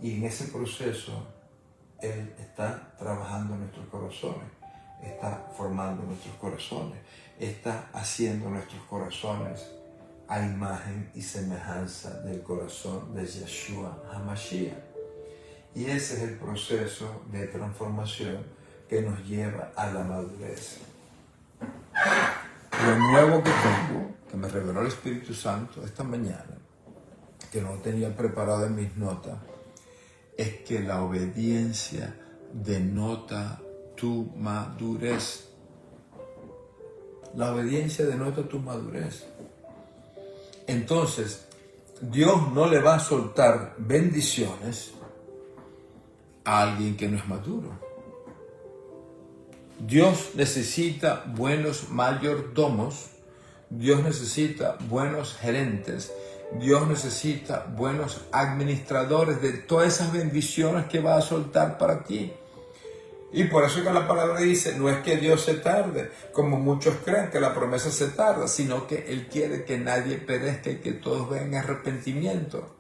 Y en ese proceso, Él está trabajando en nuestros corazones, está formando nuestros corazones, está haciendo nuestros corazones a imagen y semejanza del corazón de Yeshua HaMashiach. Y ese es el proceso de transformación que nos lleva a la madurez. Lo nuevo que tengo, que me reveló el Espíritu Santo esta mañana, que no tenía preparado en mis notas, es que la obediencia denota tu madurez. La obediencia denota tu madurez. Entonces, Dios no le va a soltar bendiciones a alguien que no es maduro. Dios necesita buenos mayordomos, Dios necesita buenos gerentes, Dios necesita buenos administradores de todas esas bendiciones que va a soltar para ti. Y por eso que la palabra dice, no es que Dios se tarde, como muchos creen que la promesa se tarda, sino que Él quiere que nadie perezca y que todos vengan a arrepentimiento.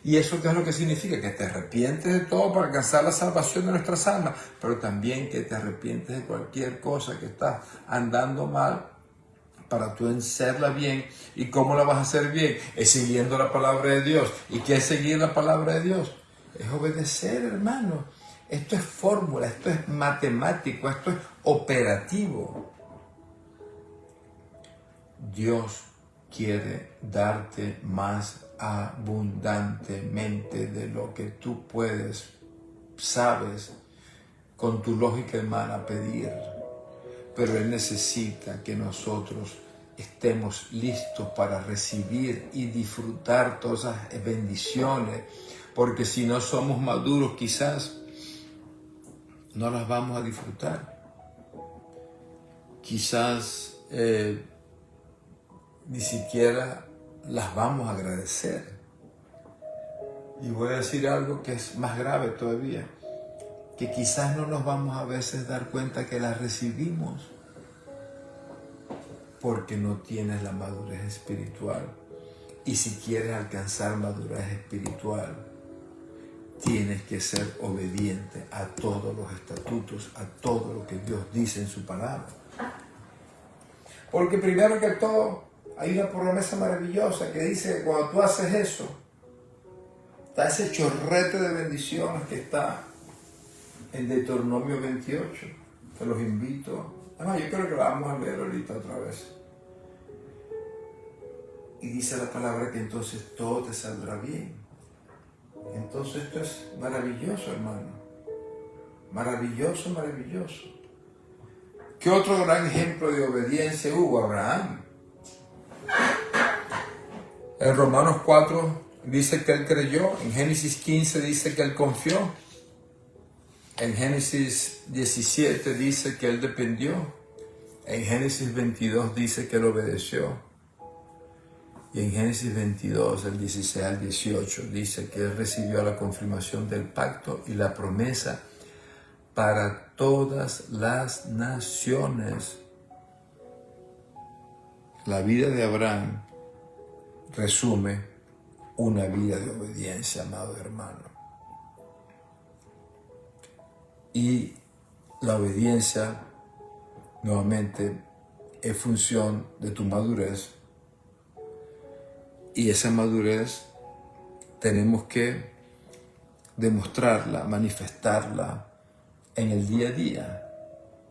¿Y eso qué es lo que significa? Que te arrepientes de todo para alcanzar la salvación de nuestras almas, pero también que te arrepientes de cualquier cosa que estás andando mal para tú hacerla bien. ¿Y cómo la vas a hacer bien? Es siguiendo la palabra de Dios. ¿Y qué es seguir la palabra de Dios? Es obedecer, hermano. Esto es fórmula, esto es matemático, esto es operativo. Dios quiere darte más abundantemente de lo que tú puedes, sabes, con tu lógica humana pedir. Pero Él necesita que nosotros estemos listos para recibir y disfrutar todas esas bendiciones, porque si no somos maduros quizás no las vamos a disfrutar. Quizás ni siquiera las vamos a agradecer. Y voy a decir algo que es más grave todavía, que quizás no nos vamos a veces dar cuenta que las recibimos porque no tienes la madurez espiritual. Y si quieres alcanzar madurez espiritual, tienes que ser obediente a todos los estatutos, a todo lo que Dios dice en su palabra. Porque primero que todo, hay una promesa maravillosa que dice que cuando tú haces eso, está ese chorrete de bendiciones que está en Deuteronomio 28. Te los invito. Además, yo creo que la vamos a leer ahorita otra vez. Y dice la palabra que entonces todo te saldrá bien. Entonces esto es maravilloso, hermano. Maravilloso, maravilloso. ¿Qué otro gran ejemplo de obediencia hubo? Abraham. En Romanos 4 dice que él creyó. En Génesis 15 dice que él confió. En Génesis 17 dice que él dependió. En Génesis 22 dice que él obedeció. Y en Génesis 22, del 16 al 18, dice que él recibió la confirmación del pacto y la promesa para todas las naciones. La vida de Abraham resume una vida de obediencia, amado hermano. Y la obediencia, nuevamente, es función de tu madurez. Y esa madurez tenemos que demostrarla, manifestarla en el día a día,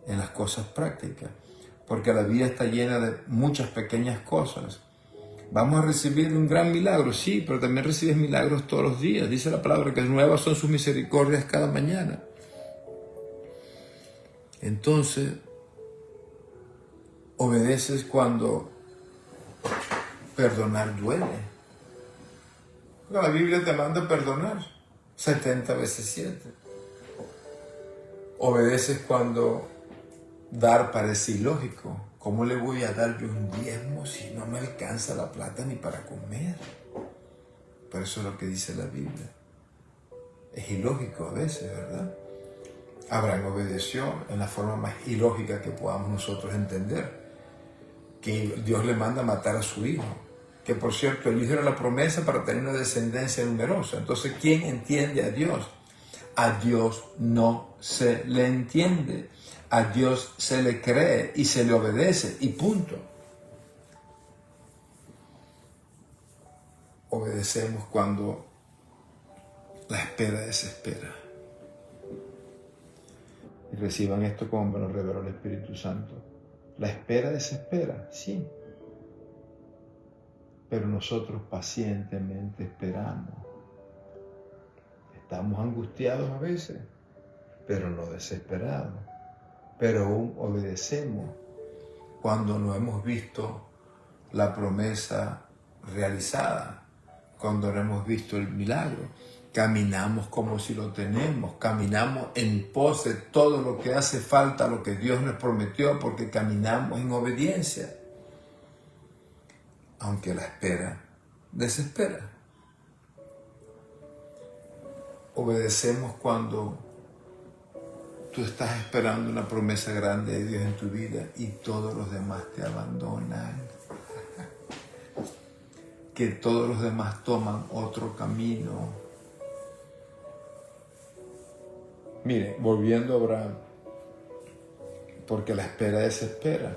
en las cosas prácticas. Porque la vida está llena de muchas pequeñas cosas. Vamos a recibir un gran milagro, sí, pero también recibes milagros todos los días. Dice la palabra que nuevas son sus misericordias cada mañana. Entonces, obedeces cuando perdonar duele. La Biblia te manda perdonar 70 veces 7. Obedeces cuando dar parece ilógico. ¿Cómo le voy a dar yo un diezmo si no me alcanza la plata ni para comer? Pero eso es lo que dice la Biblia. Es ilógico a veces, ¿verdad? Abraham obedeció en la forma más ilógica que podamos nosotros entender. Que Dios le manda a matar a su hijo. Que por cierto, el hijo era la promesa para tener una descendencia numerosa. Entonces, ¿quién entiende a Dios? A Dios no se le entiende. A Dios se le cree y se le obedece y punto. Obedecemos cuando la espera desespera. Y reciban esto como me lo reveló el Espíritu Santo. La espera desespera, sí. Pero nosotros pacientemente esperamos. Estamos angustiados a veces, pero no desesperados. Pero aún obedecemos cuando no hemos visto la promesa realizada, cuando no hemos visto el milagro. Caminamos como si lo tenemos, caminamos en pos de todo lo que hace falta, lo que Dios nos prometió, porque caminamos en obediencia. Aunque la espera desespera. Obedecemos cuando tú estás esperando una promesa grande de Dios en tu vida y todos los demás te abandonan. Que todos los demás toman otro camino. Mire, volviendo a Abraham, porque la espera desespera,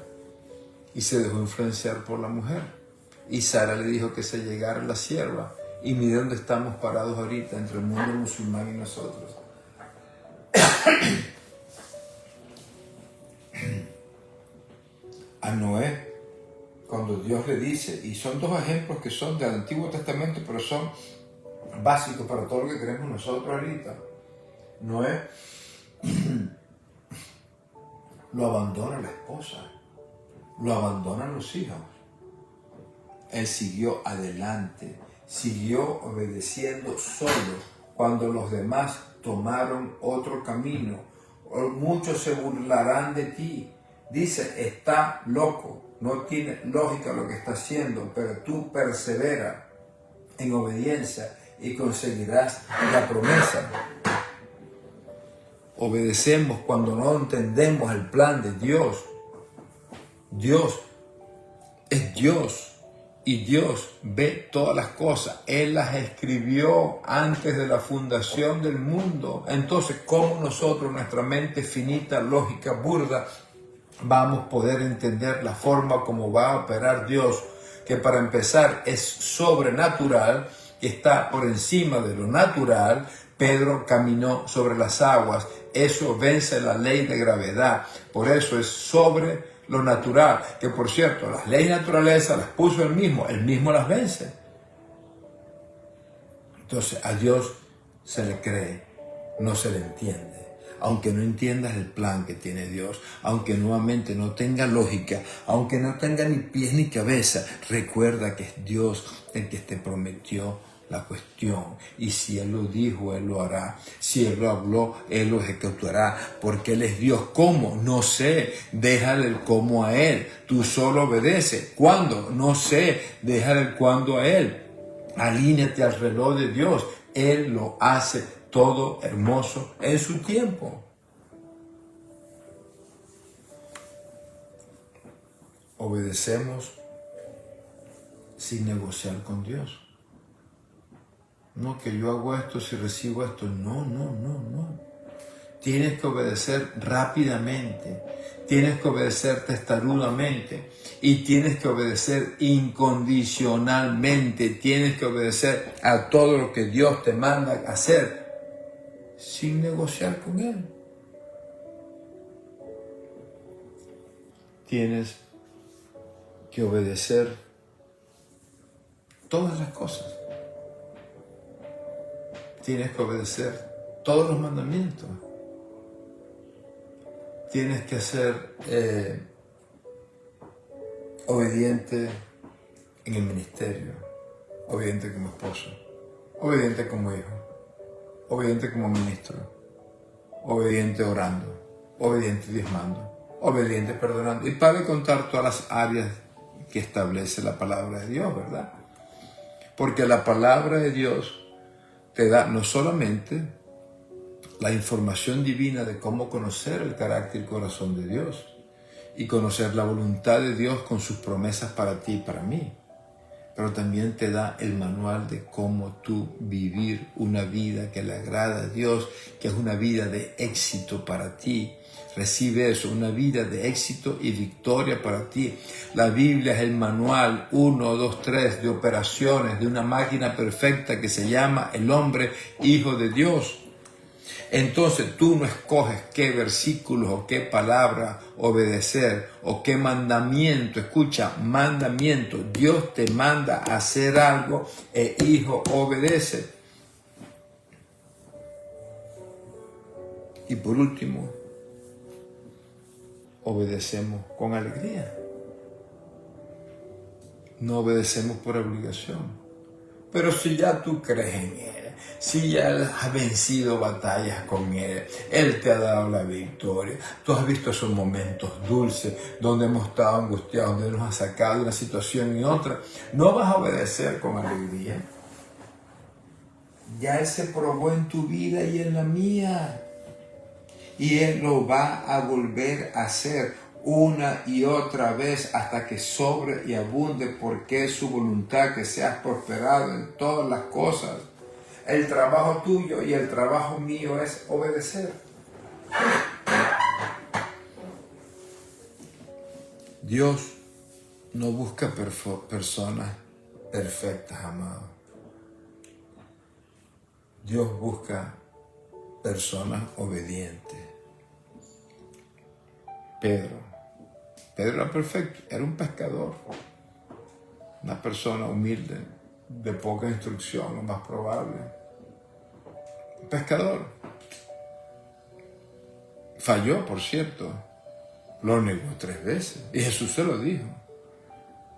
y se dejó influenciar por la mujer. Y Sara le dijo que se llegara la sierva. Y mire dónde estamos parados ahorita, entre el mundo musulmán y nosotros. A Noé, cuando Dios le dice, y son dos ejemplos que son del Antiguo Testamento, pero son básicos para todo lo que queremos nosotros ahorita. Noé lo abandona la esposa, lo abandonan los hijos. Él siguió adelante, siguió obedeciendo solo cuando los demás tomaron otro camino. Muchos se burlarán de ti. Dice, está loco, no tiene lógica lo que está haciendo, pero tú persevera en obediencia y conseguirás la promesa. Obedecemos cuando no entendemos el plan de Dios. Dios es Dios. Y Dios ve todas las cosas. Él las escribió antes de la fundación del mundo. Entonces, ¿cómo nosotros, nuestra mente finita, lógica, burda, vamos a poder entender la forma como va a operar Dios? Que para empezar es sobrenatural, que está por encima de lo natural. Pedro caminó sobre las aguas. Eso vence la ley de gravedad. Por eso es sobre lo natural, que por cierto, las leyes de naturaleza las puso él mismo las vence. Entonces a Dios se le cree, no se le entiende. Aunque no entiendas el plan que tiene Dios, aunque nuevamente no tenga lógica, aunque no tenga ni pies ni cabeza, recuerda que es Dios el que te prometió la cuestión. Y si Él lo dijo, Él lo hará. Si Él lo habló, Él lo ejecutará. Porque Él es Dios. ¿Cómo? No sé. Déjale el cómo a Él. Tú solo obedece. ¿Cuándo? No sé. Déjale el cuándo a Él. Alíñate al reloj de Dios. Él lo hace todo hermoso en su tiempo. Obedecemos sin negociar con Dios. No, que yo hago esto si recibo esto. No. Tienes que obedecer rápidamente. Tienes que obedecer testarudamente. Y tienes que obedecer incondicionalmente. Tienes que obedecer a todo lo que Dios te manda hacer sin negociar con Él. Tienes que obedecer todas las cosas. Tienes que obedecer todos los mandamientos. Tienes que ser obediente en el ministerio, obediente como esposo, obediente como hijo, obediente como ministro, obediente orando, obediente diezmando, obediente perdonando. Y para de contar todas las áreas que establece la palabra de Dios, ¿verdad? Porque la palabra de Dios te da no solamente la información divina de cómo conocer el carácter y el corazón de Dios y conocer la voluntad de Dios con sus promesas para ti y para mí, pero también te da el manual de cómo tú vivir una vida que le agrada a Dios, que es una vida de éxito para ti. Recibe eso, una vida de éxito y victoria para ti. La Biblia es el manual 1, 2, 3 de operaciones de una máquina perfecta que se llama el hombre hijo de Dios. Entonces tú no escoges qué versículos o qué palabra obedecer o qué mandamiento. Escucha, mandamiento. Dios te manda a hacer algo e hijo obedece. Y por último, obedecemos con alegría. No obedecemos por obligación. Pero si ya tú crees en Él, si ya has vencido batallas con Él, Él te ha dado la victoria, tú has visto esos momentos dulces donde hemos estado angustiados, donde nos ha sacado de una situación y otra, ¿no vas a obedecer con alegría? Ya Él se probó en tu vida y en la mía. Y Él lo va a volver a hacer una y otra vez hasta que sobre y abunde, porque es su voluntad que seas prosperado en todas las cosas. El trabajo tuyo y el trabajo mío es obedecer. Dios no busca personas perfectas, amado. Dios busca personas obedientes. Pedro era perfecto, era un pescador, una persona humilde, de poca instrucción, lo más probable. Un pescador. Falló, por cierto, lo negó 3 veces y Jesús se lo dijo.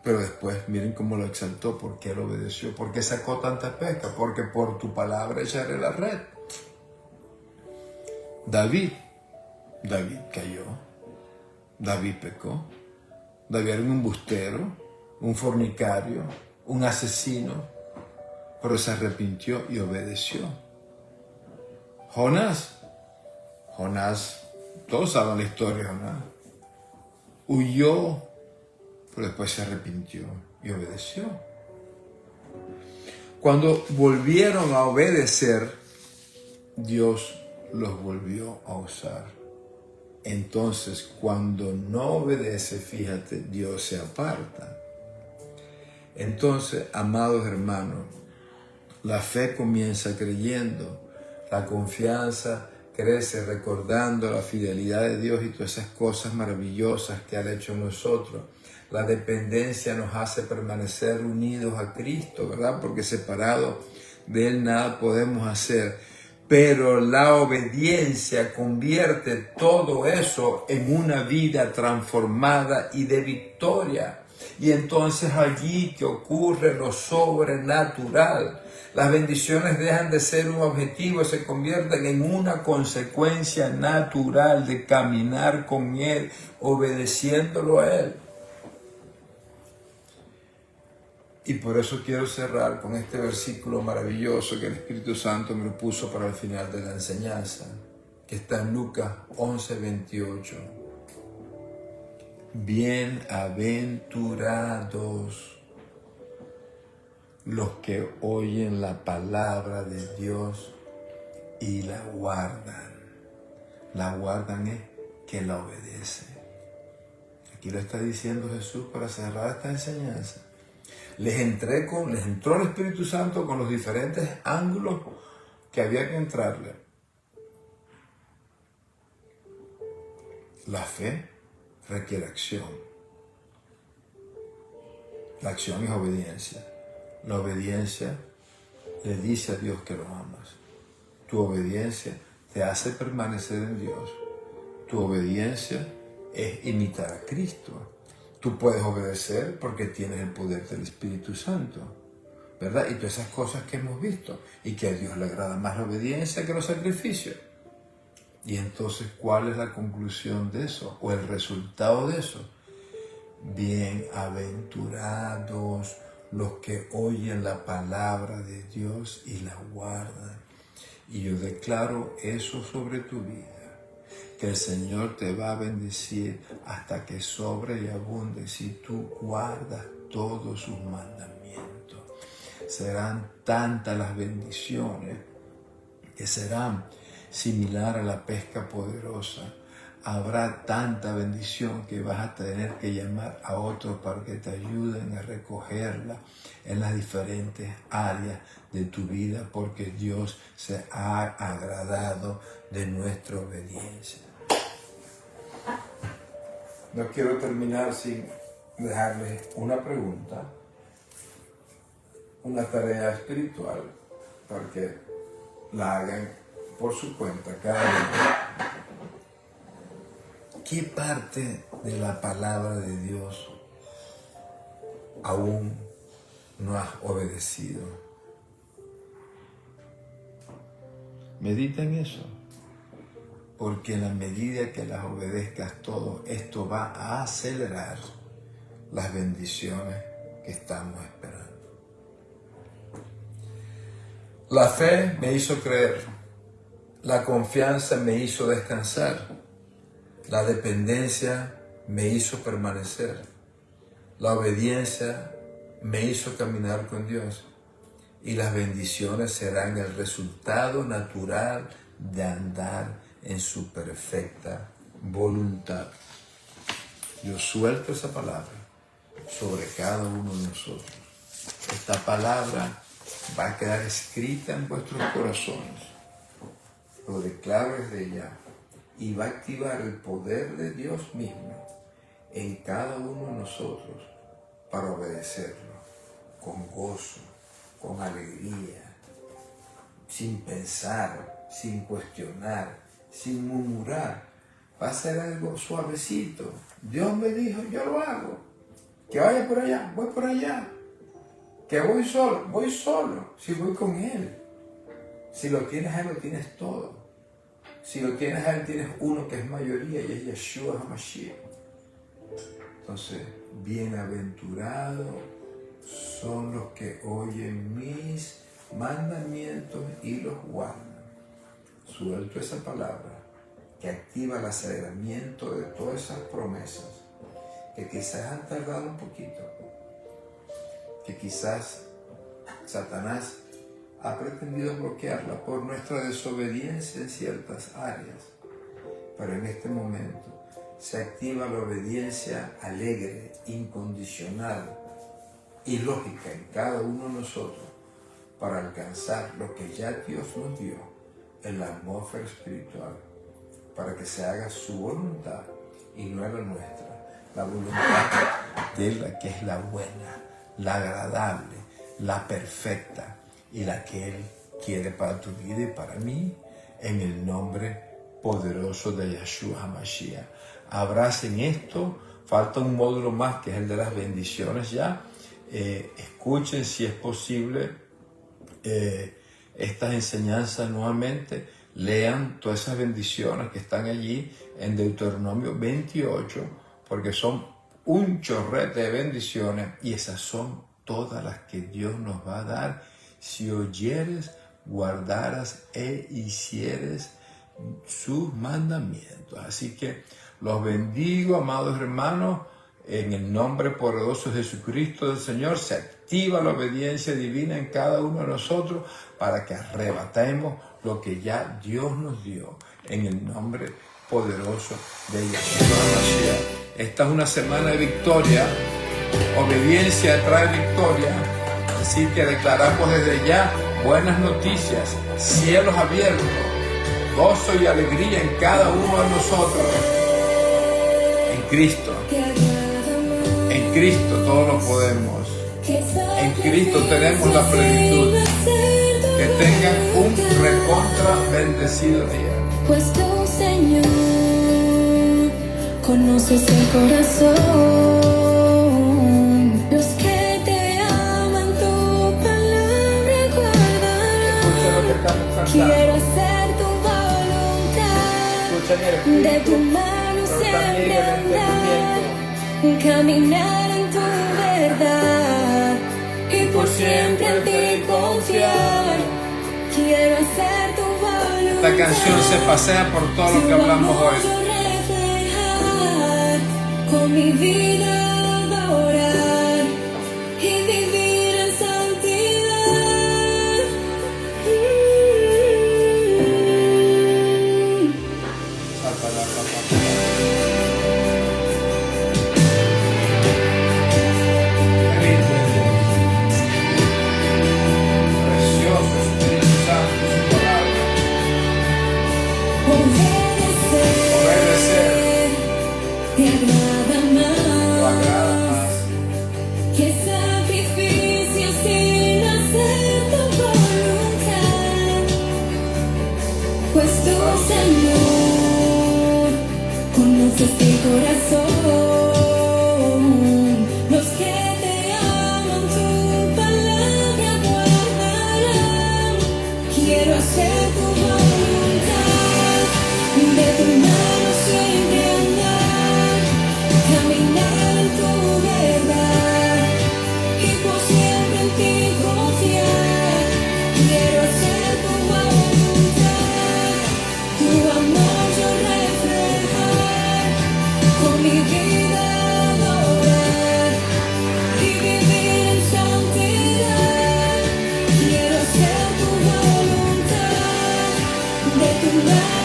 Pero después miren cómo lo exaltó, porque él obedeció, porque sacó tanta pesca, porque por tu palabra echaré la red. David cayó. David pecó. David era un embustero, un fornicario, un asesino, pero se arrepintió y obedeció. Jonás, todos saben la historia de Jonás, huyó, pero después se arrepintió y obedeció. Cuando volvieron a obedecer, Dios los volvió a usar. Entonces, cuando no obedece, fíjate, Dios se aparta. Entonces, amados hermanos, la fe comienza creyendo, la confianza crece recordando la fidelidad de Dios y todas esas cosas maravillosas que ha hecho en nosotros. La dependencia nos hace permanecer unidos a Cristo, ¿verdad? Porque separados de Él nada podemos hacer. Pero la obediencia convierte todo eso en una vida transformada y de victoria. Y entonces allí que ocurre lo sobrenatural. Las bendiciones dejan de ser un objetivo, se convierten en una consecuencia natural de caminar con Él, obedeciéndolo a Él. Y por eso quiero cerrar con este versículo maravilloso que el Espíritu Santo me lo puso para el final de la enseñanza, que está en Lucas 11:28. Bienaventurados los que oyen la palabra de Dios y la guardan. La guardan es que la obedecen. Aquí lo está diciendo Jesús para cerrar esta enseñanza. Les entró el Espíritu Santo con los diferentes ángulos que había que entrarle. La fe requiere acción. La acción es obediencia. La obediencia le dice a Dios que lo amas. Tu obediencia te hace permanecer en Dios. Tu obediencia es imitar a Cristo. Tú puedes obedecer porque tienes el poder del Espíritu Santo, ¿verdad? Y todas esas cosas que hemos visto. Y que a Dios le agrada más la obediencia que los sacrificios. Y entonces, ¿cuál es la conclusión de eso? ¿O el resultado de eso? Bienaventurados los que oyen la palabra de Dios y la guardan. Y yo declaro eso sobre tu vida, que el Señor te va a bendecir hasta que sobre y abunde si tú guardas todos sus mandamientos. Serán tantas las bendiciones que serán similar a la pesca poderosa. Habrá tanta bendición que vas a tener que llamar a otros para que te ayuden a recogerla en las diferentes áreas de tu vida, porque Dios se ha agradado de nuestra obediencia. No quiero terminar sin dejarles una pregunta, una tarea espiritual, para que la hagan por su cuenta cada día. ¿Qué parte de la palabra de Dios aún no has obedecido? Medita en eso, porque en la medida que las obedezcas todo, esto va a acelerar las bendiciones que estamos esperando. La fe me hizo creer, la confianza me hizo descansar. La dependencia me hizo permanecer. La obediencia me hizo caminar con Dios. Y las bendiciones serán el resultado natural de andar en su perfecta voluntad. Yo suelto esa palabra sobre cada uno de nosotros. Esta palabra va a quedar escrita en vuestros corazones. Lo declaro desde ya. Y va a activar el poder de Dios mismo en cada uno de nosotros para obedecerlo con gozo, con alegría, sin pensar, sin cuestionar, sin murmurar. Va a ser algo suavecito. Dios me dijo, yo lo hago. Que vaya por allá, voy por allá. Que voy solo, si voy con Él. Si lo tienes a Él, lo tienes todo. Si lo tienes a Él, tienes uno que es mayoría y es Yeshua HaMashiach. Entonces, bienaventurados son los que oyen mis mandamientos y los guardan. Suelto esa palabra que activa el aceleramiento de todas esas promesas que quizás han tardado un poquito, que quizás Satanás ha pretendido bloquearla por nuestra desobediencia en ciertas áreas. Pero en este momento se activa la obediencia alegre, incondicional y lógica en cada uno de nosotros para alcanzar lo que ya Dios nos dio, en la atmósfera espiritual para que se haga su voluntad y no la nuestra. La voluntad de la que es la buena, la agradable, la perfecta y la que Él quiere para tu vida y para mí, en el nombre poderoso de Yeshua HaMashiach. Abracen esto. Falta un módulo más que es el de las bendiciones ya. Escuchen si es posible estas enseñanzas nuevamente. Lean todas esas bendiciones que están allí en Deuteronomio 28, porque son un chorrete de bendiciones y esas son todas las que Dios nos va a dar si oyeres, guardaras e hicieres sus mandamientos. Así que los bendigo, amados hermanos, en el nombre poderoso de Jesucristo del Señor. Se activa la obediencia divina en cada uno de nosotros para que arrebatemos lo que ya Dios nos dio en el nombre poderoso de Yeshua HaMashiach. Esta es una semana de victoria. Obediencia trae victoria. Así que declaramos desde ya buenas noticias, cielos abiertos, gozo y alegría en cada uno de nosotros. En Cristo. En Cristo todo lo podemos. En Cristo tenemos la plenitud. Que tengan un recontra bendecido día. Pues tú, Señor, conoces el corazón. Los que te aman, tu palabra guardarán. Quiero hacer tu voluntad. De tu mano siempre andar. Caminar en tu verdad. Y por siempre en ti confiar. Quiero hacer tu voluntad. Esta canción se pasea por todo lo que hablamos hoy. Reflejar, con mi vida adorar y vivir en santidad. Precioso Espíritu Santo, su palabra. Obedecer Te agrada lo agrada más más. que sacrificio sin hacer tu voluntad. Pues tú, Señor, conoces mi corazón. Los que te aman, tu palabra guardarán. Quiero hacer tu voluntad. De tu mano siempre andar. Caminar en tu verdad. Y por siempre en ti confiar. Quiero hacer tu voluntad. Tu amor yo reflejar. Con mi vida adorar. Y vivir en santidad. Quiero hacer tu voluntad. De tu mano